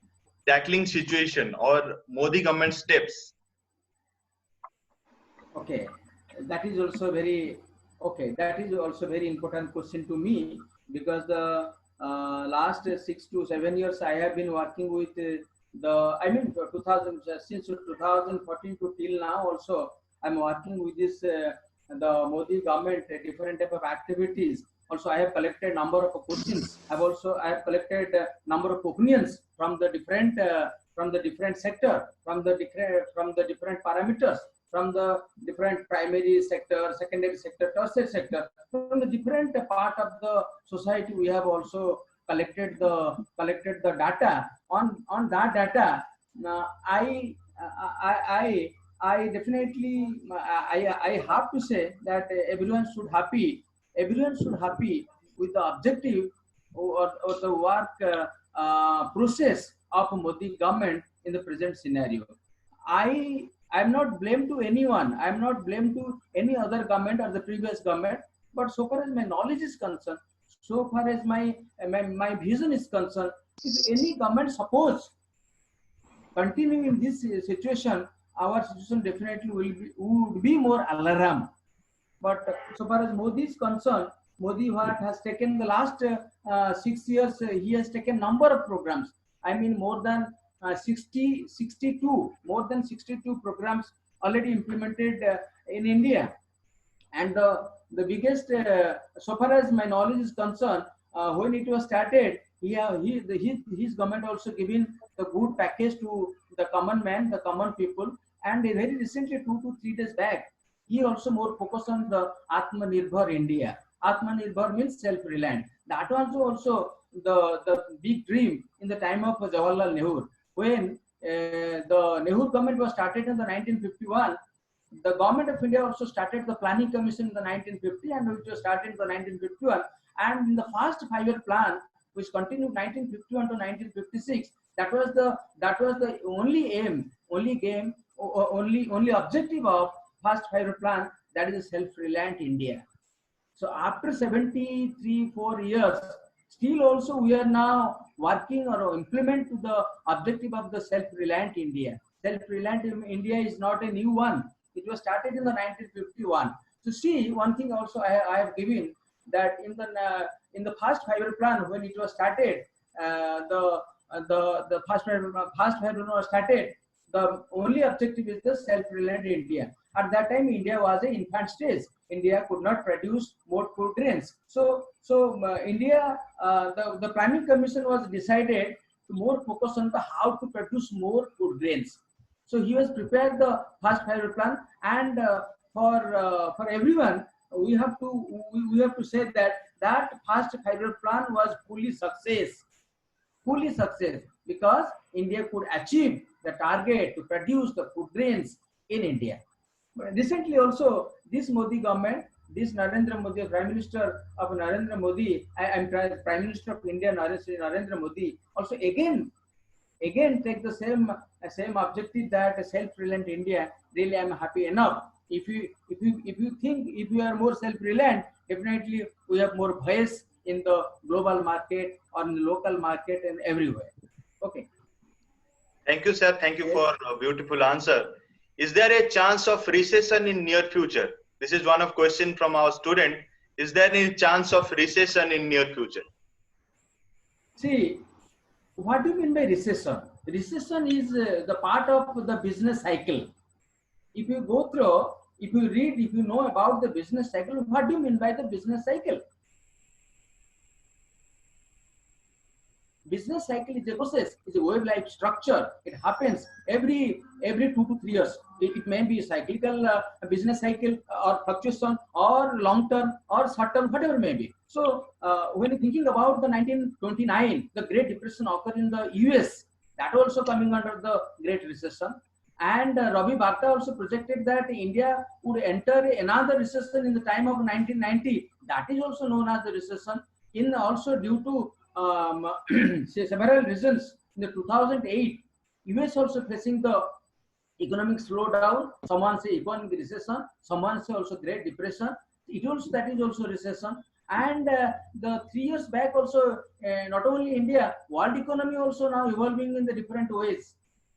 tackling situation or Modi government steps? Okay, that is also very important question to me, because the last 6 to 7 years I have been working with since 2014 to till now also I'm working with this the Modi government, different type of activities. Also, I have collected number of questions. I have collected number of opinions from the different sector, from the different parameters, from the different primary sector, secondary sector, tertiary sector, from the different part of the society. We have also collected the data. On that data, I definitely I have to say that everyone should happy with the objective or the work process of Modi government in the present scenario. I'm not blamed to anyone. I'm not blamed to any other government or the previous government. But so far as my knowledge is concerned, so far as my vision is concerned, if any government suppose continue in this situation, our situation definitely would be more alarm. But so far as Modi is concerned, Modi what has taken the last 6 years, he has taken number of programs. I mean more than 62 programs already implemented in India. And the biggest, so far as my knowledge is concerned, when it was started, his government also given the good package to the common man, the common people. And very recently, 2 to 3 days back, he also more focused on the Atmanirbhar India. Atmanirbhar means self-reliant. That was also the big dream in the time of Jawaharlal Nehru. When the Nehru government was started in the 1951, the government of India also started the planning commission in the 1950, and which was started in the 1951. And in the first 5-year plan, which continued 1951 to 1956, that was the only objective of first 5-year plan, that is a self-reliant India. So after 4 years, still also we are now working or implement to the objective of the self-reliant India. Self-reliant India is not a new one. It was started in the 1951. So see, one thing also I have given, that in the first 5-year plan, when it was started, the first 5-year plan was started, the only objective is the self-reliant India. At that time, India was an infant stage. India could not produce more food grains. So India, the planning commission was decided to more focus on how to produce more food grains. So he was prepared the first 5-year plan, and for everyone, we have to say that first 5-year plan was fully success, because India could achieve the target to produce the food grains in India. But recently also, this Modi government this Narendra Modi, Prime Minister of Narendra Modi, I'm Prime Minister of India, Narendra Modi, also again take the same objective that self-reliant India. Really, I'm happy enough. If you think if you are more self-reliant, definitely we have more voice in the global market or in the local market and everywhere. Okay. Thank you, sir. Thank you for a beautiful answer. Is there a chance of recession in near future? This is one of question from our student. Is there any chance of recession in near future? See, what do you mean by recession? Recession is the part of the business cycle. If you go through, if you read, if you know about the business cycle, what do you mean by the business cycle? Business cycle is a process, it's a wave-like structure. It happens every 2 to 3 years. It may be cyclical business cycle or fluctuation or long-term or short-term, whatever it may be. So when you're thinking about the 1929, the Great Depression occurred in the US, that also coming under the Great Recession. And Ravi Bharta also projected that India would enter another recession in the time of 1990. That is also known as the recession. In also due to say several reasons. In the 2008, US also facing the economic slowdown. Someone say economic recession. Someone say also Great Depression. It also that is also recession. And the 3 years back also, not only India, world economy also now evolving in the different ways.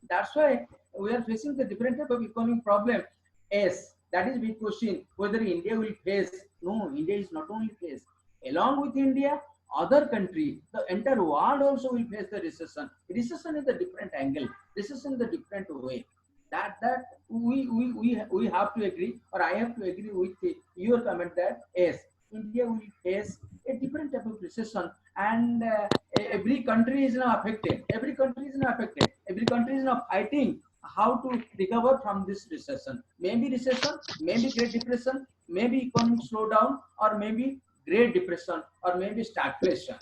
That's why we are facing the different type of economic problem. Yes, that is big question. Whether India will face? No, India is not only face. Along with India, other country, the entire world also will face the recession. Recession is a different angle. Recession is a different way. That we have to agree, or I have to agree with your comment that yes, India will face a different type of recession, and every country is now affected. Every country is now affected. Every country is now fighting how to recover from this recession. Maybe recession, maybe Great Depression, maybe economic slowdown, or maybe Great Depression, or maybe stagflation.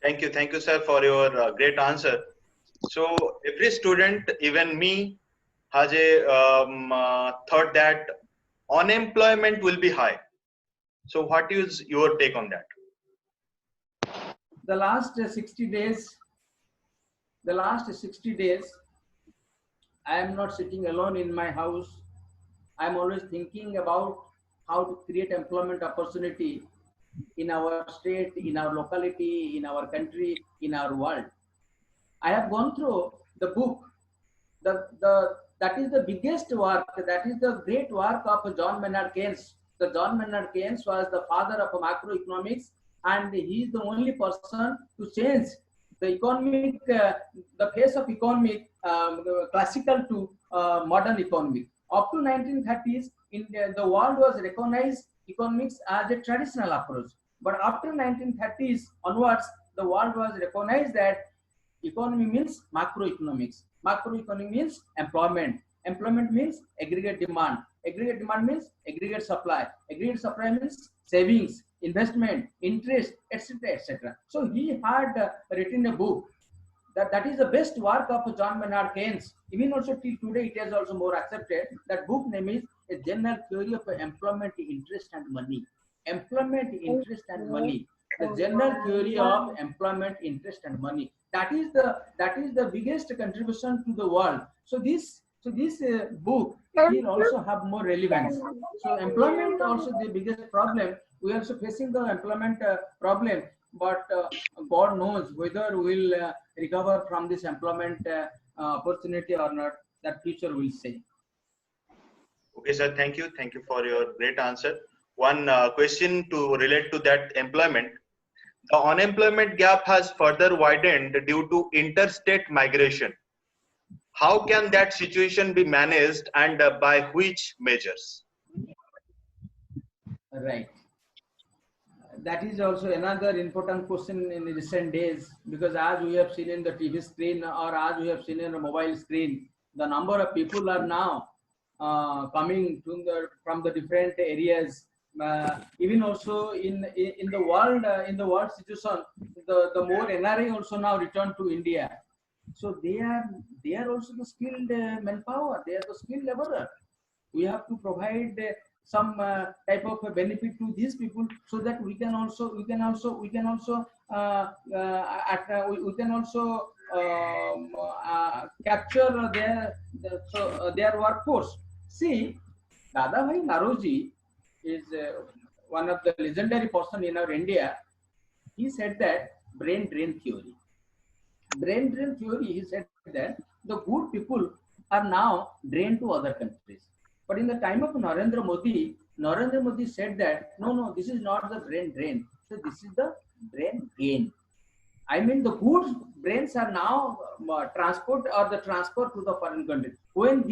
Thank you, sir, for your great answer. So every student, even me, has a thought that unemployment will be high. So what is your take on that? The last 60 days, I am not sitting alone in my house. I am always thinking about how to create employment opportunity in our state, in our locality, in our country, in our world. I have gone through the book. That is the biggest work. That is the great work of John Maynard Keynes. The John Maynard Keynes was the father of macroeconomics, and he is the only person to change the economic, the face of economic, classical to modern economic. Up to 1930s, the world was recognized economics as a traditional approach. But after 1930s onwards, the world was recognized that economy means macroeconomics. Macroeconomics means employment. Employment means aggregate demand. Aggregate demand means aggregate supply. Aggregate supply means savings, investment, interest, etc., etc. So he had written a book that is the best work of John Maynard Keynes. Even also till today, it is also more accepted. That book name is A General Theory of Employment, Interest and Money. Employment, interest and money. The general theory of employment, interest and money. That is the biggest contribution to the world. So this book will also have more relevance. So employment also the biggest problem. We are also facing the employment problem, but God knows whether we will recover from this employment opportunity or not. That future will say. Okay, sir. Thank you for your great answer. One question to relate to that employment. The unemployment gap has further widened due to interstate migration. How can that situation be managed, and by which measures? Right. That is also another important question in recent days, because as we have seen in the TV screen or as we have seen in the mobile screen, the number of people are now coming from the different areas. Even also in the world situation, the more NRI also now return to India. So they are also the skilled manpower. They are the skilled laborer. We have to provide type of a benefit to these people, so that we can also we can also capture their workforce. See, Dadabhai Naroji is one of the legendary person in our India. He said that brain drain theory. Brain drain theory, he said that the good people are now drained to other countries. But in the time of Narendra Modi said that no, this is not the brain drain. So this is the brain gain. I mean, the good brains are now transferred to the foreign country. When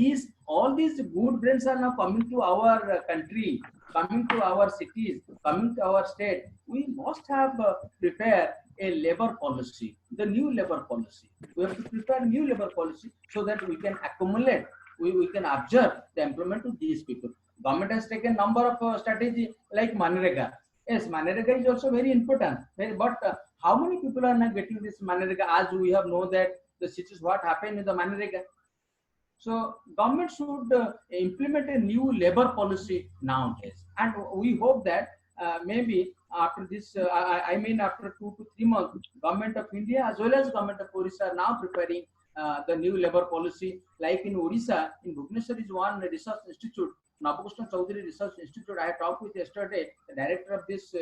all these good brains are now coming to our country, coming to our cities, coming to our state, we must have prepare a labor policy, the new labor policy. We have to prepare new labor policy so that we can accumulate, we can observe the employment of these people. Government has taken number of strategy like Manrega. Yes, Manrega is also very important. But how many people are not getting this Manrega? As we have know that the situation what happened in the Manrega. So government should implement a new labor policy nowadays, and we hope that maybe after this, I mean after 2 to 3 months, Government of India as well as Government of Odisha are now preparing the new labor policy. Like in Odisha, in Bhubaneswar is one research institute, Navakrishna Chaudhary Research Institute. I talked with yesterday the director of this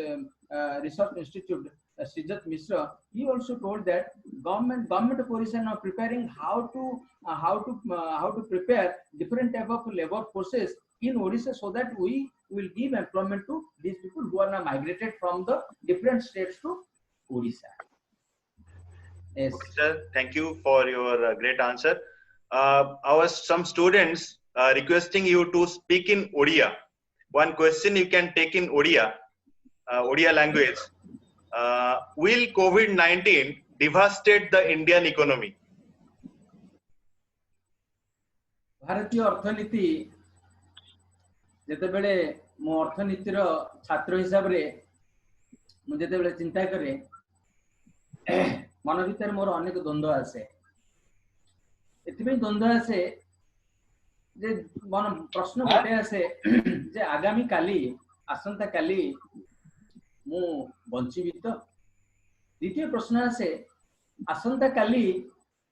research institute, Srijat Mishra. He also told that government of Odisha now preparing how to prepare different type of labor forces in Odisha, so that we will give employment to these people who are now migrated from the different states to Odisha. Yes. Okay, sir. Thank you for your great answer. Some students requesting you to speak in Odia. One question you can take in Odia language. Will COVID-19 devastate the Indian economy? भारतीय अर्थनीति जेतेबेले मो अर्थनीतिर छात्र हिसाब रे मु जेतेबेले चिंता करे मन भीतर मोर अनेक द्वंद्व आसे एतिबे द्वंद्व आसे जे मन प्रश्न गोटे आसे जे आगामी काली आसंता काली मु बंचिबी तो द्वितीय प्रश्न आसे आसंता काली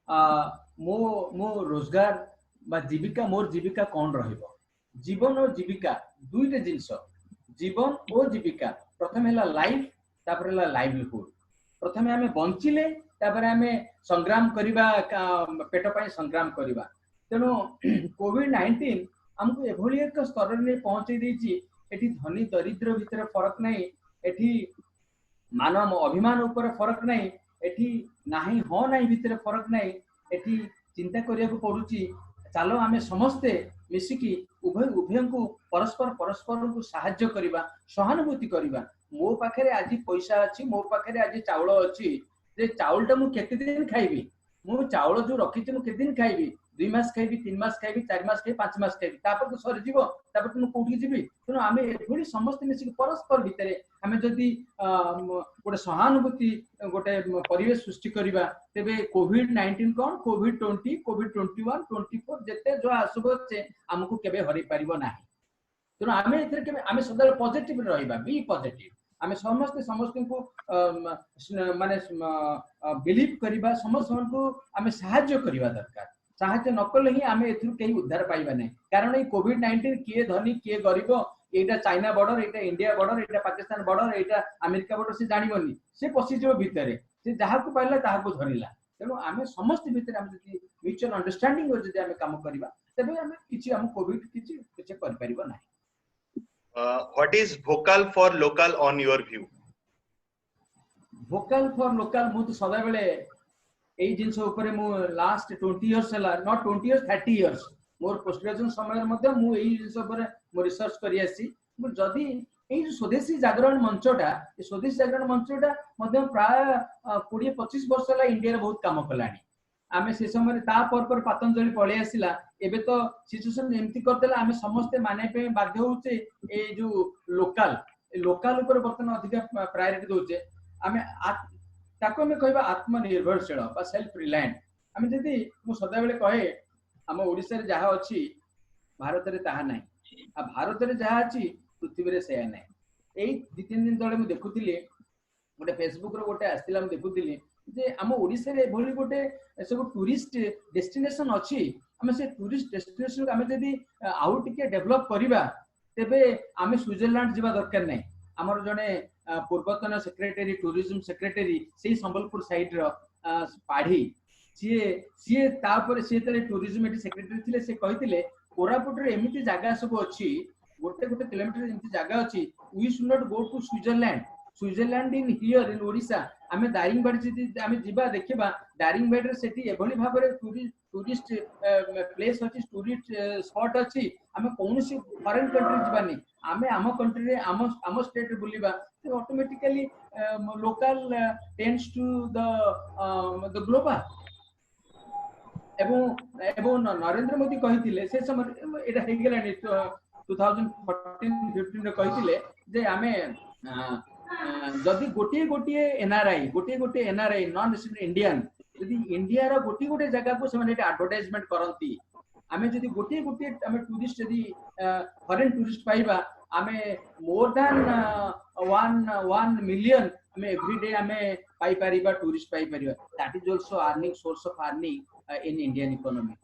मो रोजगार बा जीविका मोर जीविका कौन रहिबो जीवन और जीविका दुईटा जिनस जीवन और जीविका प्रथम है लाइफ तापर है लाइवलीहुड प्रथम आम बंचिले तापर आम संग्राम करबा पेट पाई संग्राम करबा तेणु कोविड-19 हमको एभली एक स्तर में पहुंचे देछि एठी धनी दरिद्र भितर फरक नहीं एठी मानव अभिमान ऊपर फरक नहीं एठी नाही हो नाही भितर फरक नहीं एठी चिंता करिया को पड़ुछि चलो आम समस्ते मिसिकी उभय को परस्पर को साहाय्य करबा सहानुभूति करबा मो पाखरे आज पैसा अछि मो पाखरे आज चाउल अछि जे चाउलटा मु केते दिन खाइबी मु चाउल जो रखिछि मु केते दिन खाइबी 2 मास खाइबी 3 मास खाइबी 4 मास खाइबी 5 मास खाइबी तापर तो सर जीवो तापर तुम कोठी जीबी तेणु आम एभली समस्त मिसिकी परस्पर भितरे आम जदि गोटे सहानुभूति गोटे परिवेश सृष्टि करबा तेबे कोविड-19 कोन कोविड-20 कोविड-21 24 जेते जो आसुबो से हमकु केबे हरि परिबो नाही तेणु आम एथरे केबे आम सदा पॉजिटिव रहइबा बी पॉजिटिव आम समस्त को माने बिलीव करबा समस्त को आम सहाय्य करबा दरकार साहाय्य न कले ही आम एथु कहीं उद्धार पाइबा नहीं कारण ये कोविड-19 किए धनी किए गरीब एटा चाइना बॉर्डर एटा इंडिया बॉर्डर एटा पाकिस्तान बॉर्डर एटा अमेरिका बॉर्डर से जानिबनी से पसिजिव भितरे से जहा को पाइला ताहा को धरिला तेणु आम समस्त भितरे आम जदि म्यूचुअल अंडरस्टैंडिंग हो जदि आम काम करबा तबे आम किछि आम कोविड किछि कर परिबा नाही what is vocal for local on your view vocal for local मु तो सदा बेले एई जिंस ऊपर मु लास्ट 20 इयर्स हला not 20 years 30 years more post graduation समय मध्ये मु एई जिंस ऊपर मु रिसर्च करि आसी मु जदी एई स्वदेशी जागरण मंचटा ए स्वदेशी जागरण मंचटा मध्ये प्राय 20-25 वर्ष हला इंडिया रे बहुत काम कलानी आमे से समय ता पर पतंजलि पळे आसिला एबे तो सिचुएशन एमती करतेला आमे समस्त माने पे बाध्य होचे ए जो लोकल ऊपर बर्तन अधिक प्रायोरिटी दोचे आमे ताको में कहबा आत्मनिर्भरशील बा सेल्फ रिलायंट आमे जदी मु सदा बेले कहे हम ओडिसा रे जहा अछि भारत रे ताहा नाही भारत रे जहा अछि पृथ्वी रे सेया नै एई 2-3 दिन तळे मु देखुतिली गोटे फेसबुक रो गोटे आस्तिला मु देखुतिली जे हम ओडिसा रे भली गोटे सब टूरिस्ट डेस्टिनेशन अछि हम से टूरिस्ट डेस्टिनेशन हम जदी आउ टिके डेवलप करिबा तेबे आमे स्विट्जरलैंड जिबा दरकार नै हमर जने पूर्वतन सेक्रेटरी टूरिज्म सेक्रेटरी से संबलपुर साइड रो पाढ़ी सीए तापर सी टूरिज्म एटी सेक्रेटरी थिले से कहिथिले कोरापुट रे एमिति जागा सब अछि गोटे गोटे किलोमीटर एमिति जागा अछि we should not go to Switzerland in here in Odisha आमे दारिंगबाड़ी जदी आमे जिबा देखिबा दारिंगबाड़ी रे सेठी एभली भाबरे टूरिस्ट प्लेस अछि टूरिस्ट स्पॉट अछि आमे कोनोसी फॉरेन कंट्री जिबानी आमे आम कंट्री रे आम स्टेट रे बुलिबा automatically local tends to the global एवं नरेंद्र मोदी कहिथिले से समय एटा हे गेलानी 2014-15 रे कहिथिले जे आमे जदि गोटे एनआरआई नॉन रेसिडेंट इंडियन जदि इंडिया रो गोटे जगह को से एडवर्टाइजमेंट करंती आमे जदि गोटे आमे टूरिस्ट जदि फॉरेन टूरिस्ट पाइबा आमे मोर देन 1 मिलियन आमे एवरी डे आमे पाई परिबा टूरिस्ट पाई परिबा that is also earning source of earning in Indian economy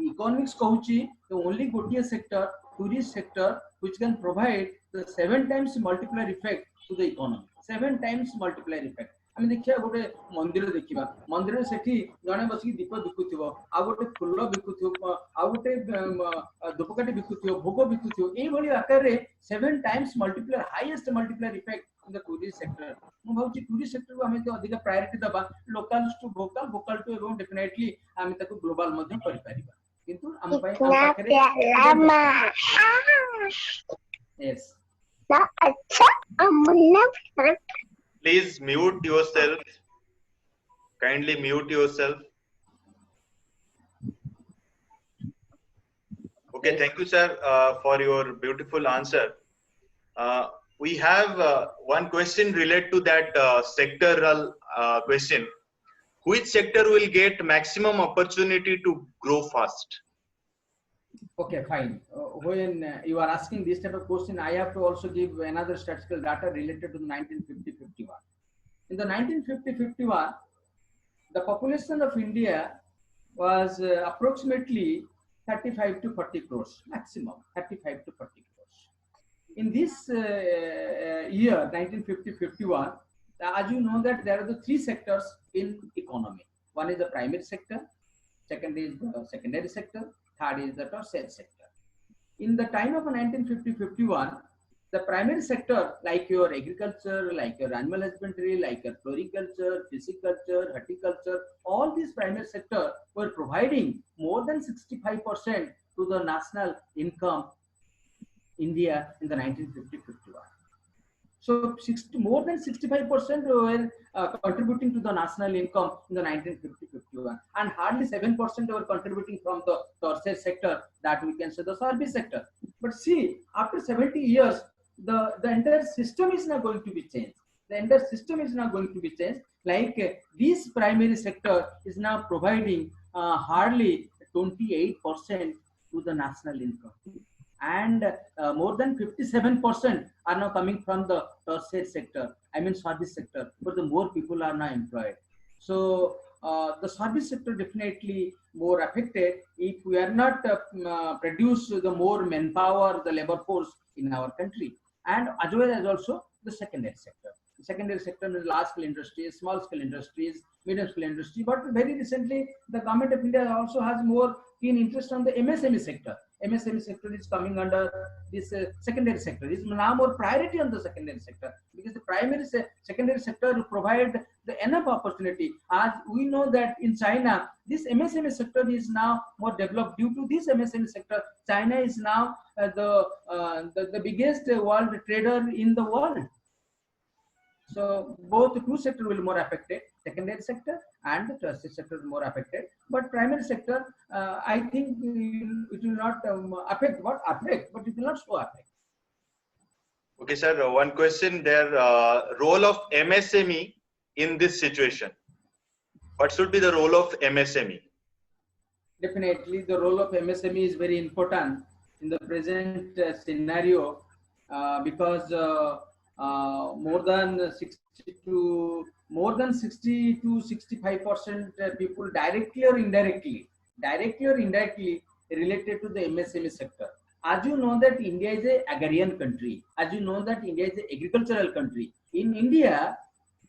economics कहूची ओनली गोटे sector tourist sector which can provide the 7 times multiplier effect to the economy 7 times multiplier effect आमे देखिया गोटे मंदिर देखिबा मंदिर सेठी जणे बसी दीप बिकुथिबो आ गोटे फुल्लो बिकुथिबो आ गोटे धूपकाठी बिकुथिबो भोग बिकुथिबो एई भली आकार रे 7 times multiplier highest multiplier effect in the tourist sector मु भाउची टूरिस्ट सेक्टर को आमे तो अधिक प्रायोरिटी दबा लोकल टू वोकल टू एवं डेफिनेटली आमे ताको ग्लोबल मध्ये करि परिबा किंतु हम पय हम पाखरे yes Please mute yourself. Kindly mute yourself. Okay, thank you, sir, for your beautiful answer. We have one question related to that sectoral question. Which sector will get maximum opportunity to grow fast? Okay, fine. When you are asking this type of question, I have to also give another statistical data related to the 1950-51. In the 1950-51, the population of India was approximately 35 to 40 crores, maximum 35 to 40 crores. In this year, 1950-51, as you know that there are the three sectors in economy. One is the primary sector, second is the secondary sector, third is the tertiary sector. In the time of 1950-51, the primary sector, like your agriculture, like your animal husbandry, like your floriculture, pisciculture, horticulture, all these primary sector were providing more than 65% to the national income India in the 1950-51. So more than 65% were contributing to the national income in the 1950-51, and hardly 7% were contributing from the tertiary sector, that we can say the service sector. But see, after 70 years, the entire system is now going to be changed. The entire system is now going to be changed. Like this primary sector is now providing hardly 28% to the national income. And more than 57% are now coming from the tertiary sector, I mean service sector, but the more people are now employed. So the service sector definitely more affected if we are not produce the more manpower, the labor force in our country, and as well as also the secondary sector. The secondary sector is large scale industries, small scale industries, medium scale industry, but very recently the government of India also has more keen interest on the MSME sector. MSME sector is coming under this secondary sector. Is now more priority on the secondary sector, because the primary secondary sector provide the enough opportunity. As we know that in China, this MSME sector is now more developed. Due to this MSME sector, China is now the biggest world trader in the world. So both the two sectors will be more affected, secondary sector and the tertiary sector is more affected. But primary sector, I think it will not affect, but it will not so affect. Okay, sir, one question there, role of MSME in this situation. What should be the role of MSME? Definitely the role of MSME is very important. in the present scenario, because more than 60 to 65% people directly or indirectly related to the MSME sector. As you know that India is a agrarian country, as you know that India is an agricultural country. In India,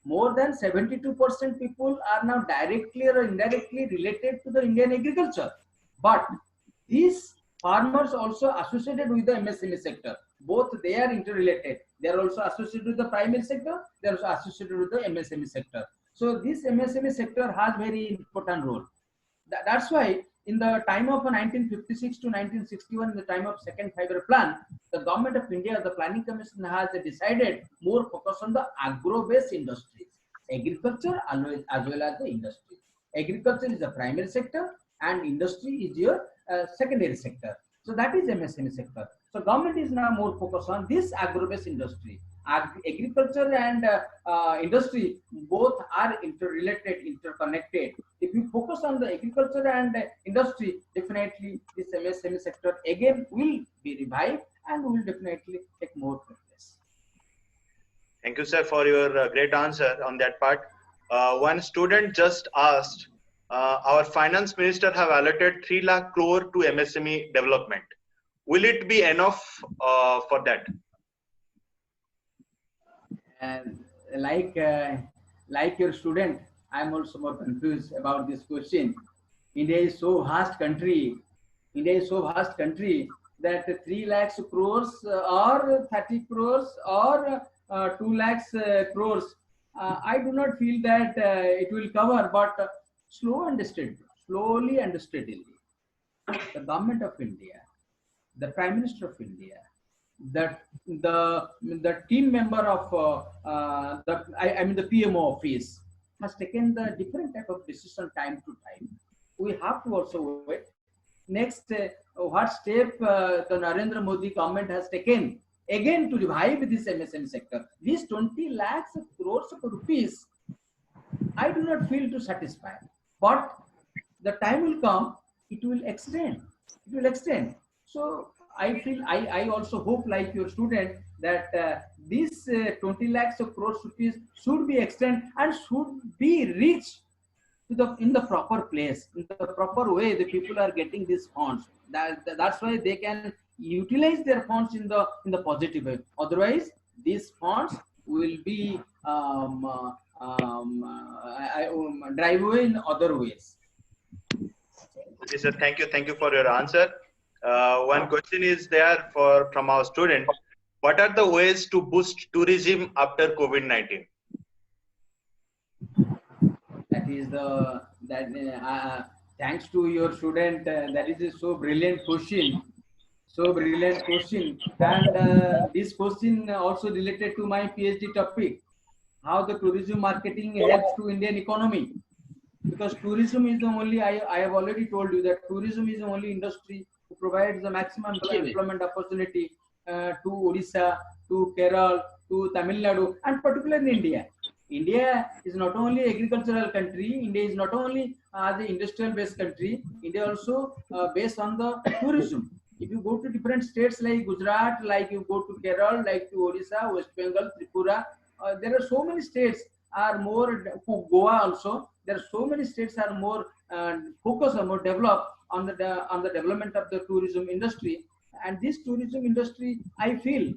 more than 72% people are now directly or indirectly related to the Indian agriculture. But these farmers also associated with the MSME sector. Both they are interrelated. They are also associated with the primary sector. They are also associated with the MSME sector. So this MSME sector has very important role. That's why in the time of 1956 to 1961, in the time of second five-year plan, the government of India, the planning commission has decided more focus on the agro-based industries, agriculture as well as the industry. Agriculture is the primary sector and industry is your secondary sector. So that is MSME sector. So government is now more focused on this agro-based industry. Agriculture and industry both are interrelated, interconnected. If you focus on the agriculture and industry, definitely this MSME sector again will be revived and will definitely take more progress. Thank you, sir, for your great answer on that part. One student just asked, our finance minister have allotted 3 lakh crore to MSME development. Will it be enough for that? And like your student, I'm also more confused about this question. India is so vast country. India is so vast country that 3 lakhs crores or 30 crores or 2 lakhs crores, I do not feel that it will cover, but slowly and steadily, the government of India, the Prime Minister of India, the team member of the PMO office has taken the different type of decision time to time. We have to also wait. Next, what step the Narendra Modi government has taken again to revive this MSME sector? These 20 lakhs crores of rupees, I do not feel to satisfy. But the time will come, it will extend. It will extend. So I feel, I also hope like your student that these 20 lakhs of crores rupees should be extended and should be reached to in the proper place, in the proper way. The people are getting these funds. That's why they can utilize their funds in the positive way. Otherwise, these funds will be drive away in other ways. Okay, sir. Thank you for your answer. One question is there from our student. What are the ways to boost tourism after COVID-19? That is thanks to your student. That is a so brilliant question. And this question also related to my PhD topic, how the tourism marketing helps to Indian economy. Because tourism is the only, I have already told you that tourism is the only industry who provides the maximum employment opportunity to Odisha, to Kerala, to Tamil Nadu, and particularly in India. India is not only agricultural country, India is not only the industrial based country, India also based on the tourism. If you go to different states like Gujarat, like you go to Kerala, like to Odisha, West Bengal, Tripura, there are so many states are more, Goa also, there are so many states are more focused or more developed on the development of the tourism industry. And this tourism industry, I feel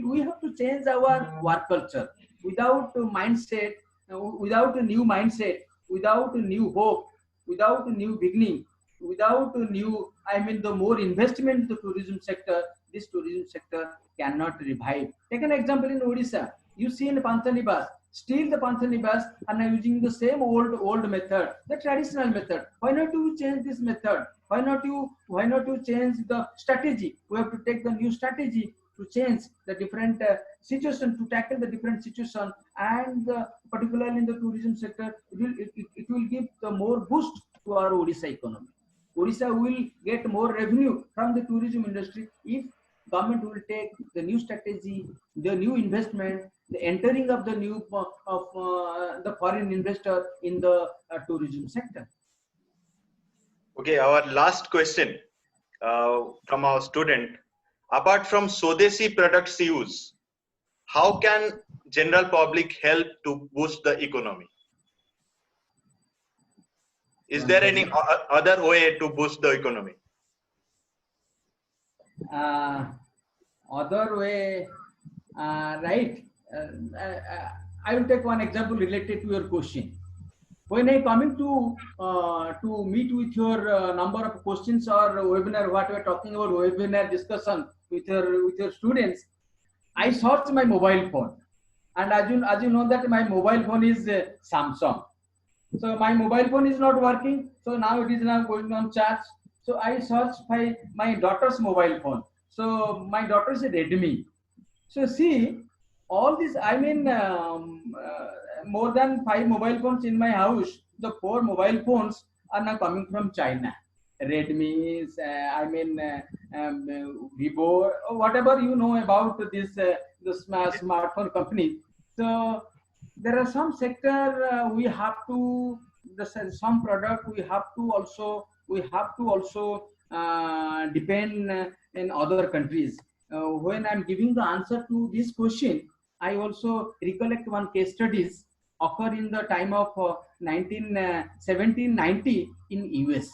we have to change our work culture. Without a mindset, without a new mindset, without a new hope, without a new beginning, without a new, the more investment in the tourism sector, this tourism sector cannot revive. Take an example in Odisha. You see in Panthanivas, still the Panthanivas are now using the same old method, the traditional method. Why not you change this method? Why not you change the strategy? We have to take the new strategy to change the different situation, to tackle the different situation, and particularly in the tourism sector, it will give the more boost to our Odisha economy. Odisha will get more revenue from the tourism industry if government will take the new strategy, the new investment, the entering of the new the foreign investor in the tourism sector. Okay, our last question. from our student. Apart from Swadeshi products use, how can general public help to boost the economy? Is there any other way to boost the economy? Other way, right? I will take one example related to your question. When I coming to meet with your number of questions or webinar, what we are talking about webinar discussion with your students, I search my mobile phone, and as you know that my mobile phone is Samsung. So my mobile phone is not working. So now it is now going on charge. So I search my daughter's mobile phone. So my daughter is a Redmi. So see, all this, I mean, more than 5 mobile phones in my house. The 4 mobile phones are now coming from China. Redmi, Vivo, whatever you know about this the smartphone company. So there are some sector we have to some product we have to also depend in other countries. When I'm giving the answer to this question, I also recollect one case studies occur in the time of 1790 in US.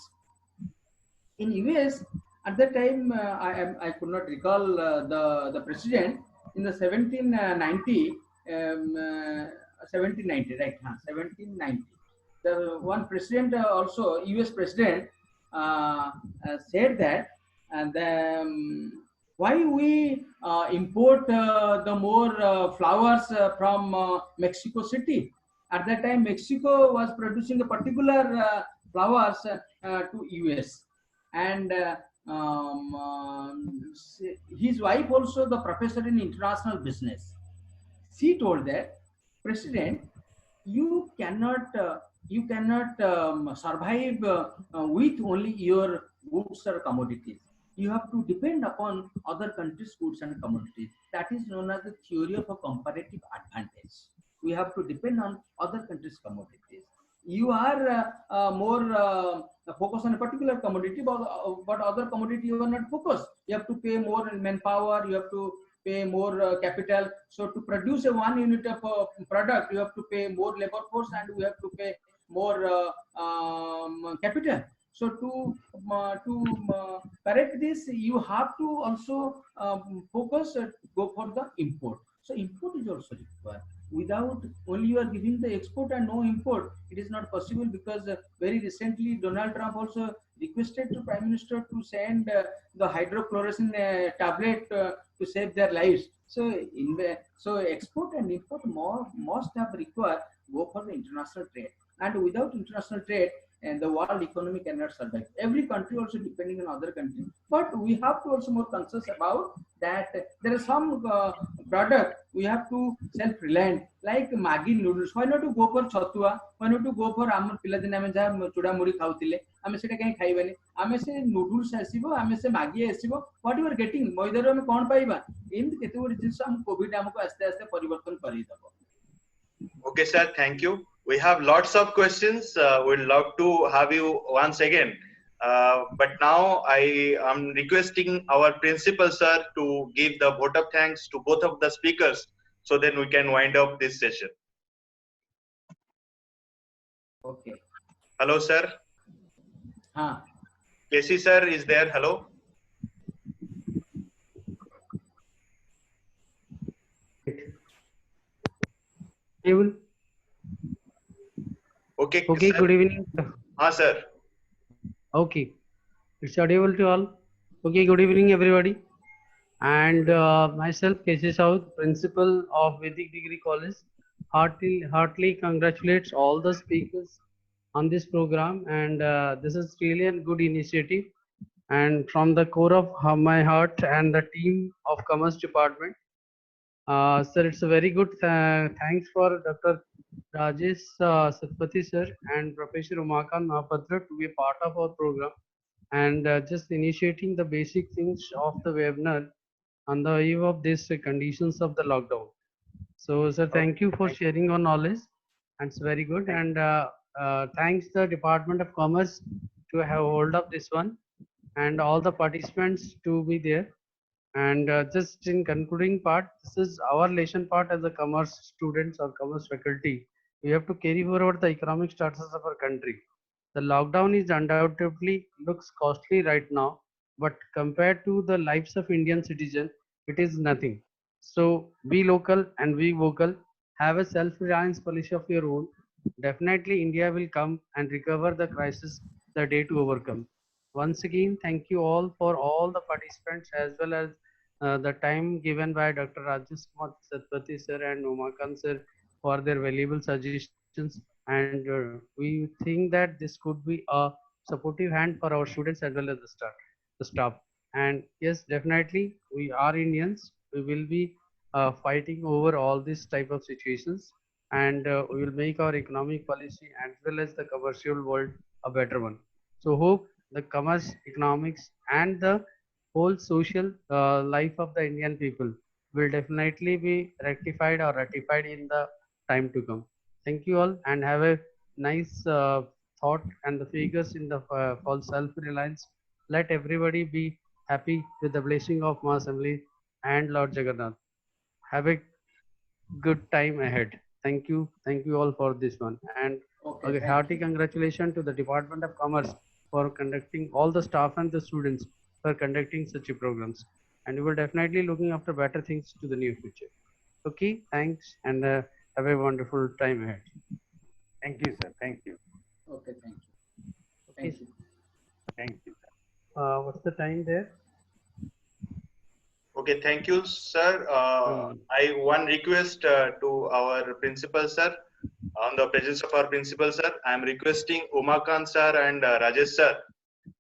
In US at that time, I could not recall the president in the 1790. 1790, right? 1790. The one president, also US president, said that, and why we import the more flowers from Mexico City. At that time, Mexico was producing a particular flowers to US, and his wife also the professor in international business. She told that, President, you cannot survive with only your goods or commodities. You have to depend upon other countries' goods and commodities. That is known as the theory of a comparative advantage. We have to depend on other countries' commodities. You are more focused on a particular commodity, but other commodity you are not focused. You have to pay more manpower. You have to pay more capital. So to produce a 1 unit of product, you have to pay more labor force and you have to pay more capital. So to correct this, you have to also focus, go for the import. So import is also required. Without only you are giving the export and no import, it is not possible, because very recently Donald Trump also requested to Prime Minister to send the hydrochloroquine tablet to save their lives. So export and import must have required go for the international trade, and without international trade, and the world economy cannot survive. Every country also depending on other countries, but we have to also more conscious about that. There are some product we have to self-reliant, like Maggi noodles. Why not to go for chatua? Why not to go for amar piladine ame jaha chuda mudi khautile? Ame seta kahi khaibani? Ame se noodles asibo, ame se Maggi asibo. What you are getting? Moidar ame kon paiba? In kete gudi jinsa am COVID amko aste aste parivartan kari dabo. Okay, sir. Thank you. We have lots of questions. We'd love to have you once again. But now I am requesting our principal, sir, to give the vote of thanks to both of the speakers, so then we can wind up this session. Okay. Hello, sir. Casey, sir, is there? Hello. Okay. Okay, sir. good evening. Sir. Okay, it's audible to all. Okay, good evening, everybody. And myself, K.C. South, principal of Vedic Degree College, heartily congratulates all the speakers on this program. And this is really a good initiative. And from the core of my heart and the team of Commerce Department, sir, it's a very good thanks for Dr. Rajesh Satpathy sir and Professor Umakant Mahapatra to be a part of our program, and just initiating the basic things of the webinar on the eve of these conditions of the lockdown. So sir, thank you for sharing your knowledge, and it's very good. And thanks the Department of Commerce to have hold of this one. and all the participants to be there. And just in concluding part, this is our lesson part as a commerce students or commerce faculty. We have to carry forward the economic status of our country. The lockdown is undoubtedly looks costly right now, but compared to the lives of Indian citizen, it is nothing. So be local and be vocal. Have a self-reliance policy of your own. Definitely, India will come and recover the crisis the day to overcome. Once again, thank you all for all the participants as well as the time given by Dr. Rajesh Kumar Satpathy sir and Umakant sir for their valuable suggestions. And we think that this could be a supportive hand for our students as well as the staff. And yes, definitely, we are Indians. We will be fighting over all these type of situations, and we will make our economic policy as well as the commercial world a better one. So hope the commerce, economics, and the whole social life of the Indian people will definitely be rectified or ratified in the time to come. Thank you all and have a nice thought and the figures in the for self-reliance. Let everybody be happy with the blessing of Ma Assembly and Lord Jagannath. Have a good time ahead. Thank you all for this one. And Okay, okay, thank hearty you. congratulations to the Department of Commerce for conducting all the staff and the students for conducting such a programs. And we will definitely looking after better things to the near future. Okay, thanks and have a wonderful time ahead. Thank you, sir. Thank you. Okay, thank you. Okay, Thank you. Thank you, sir. what's the time there? Okay, thank you, sir. I one request to our principal, sir. On the presence of our principal, sir, I am requesting Umakant sir and Rajesh sir.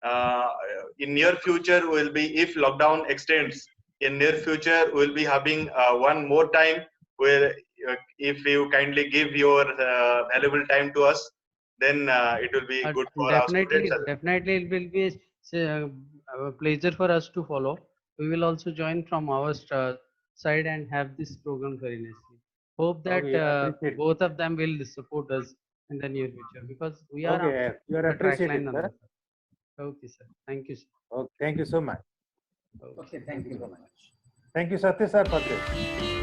Uh, in near future, will be if lockdown extends. In near future, we'll be having one more time where if you kindly give your valuable time to us, then it will be good for our students. Definitely, it will be a pleasure for us to follow. We will also join from our side and have this program very nicely. Hope that Okay, I appreciate. both of them will support us in the near future because we are Okay, you are on the track appreciated, line. sir. Okay, sir. Thank you, sir. Okay, thank you so much. Okay, thank you very much. Thank you, Satya sir, for this.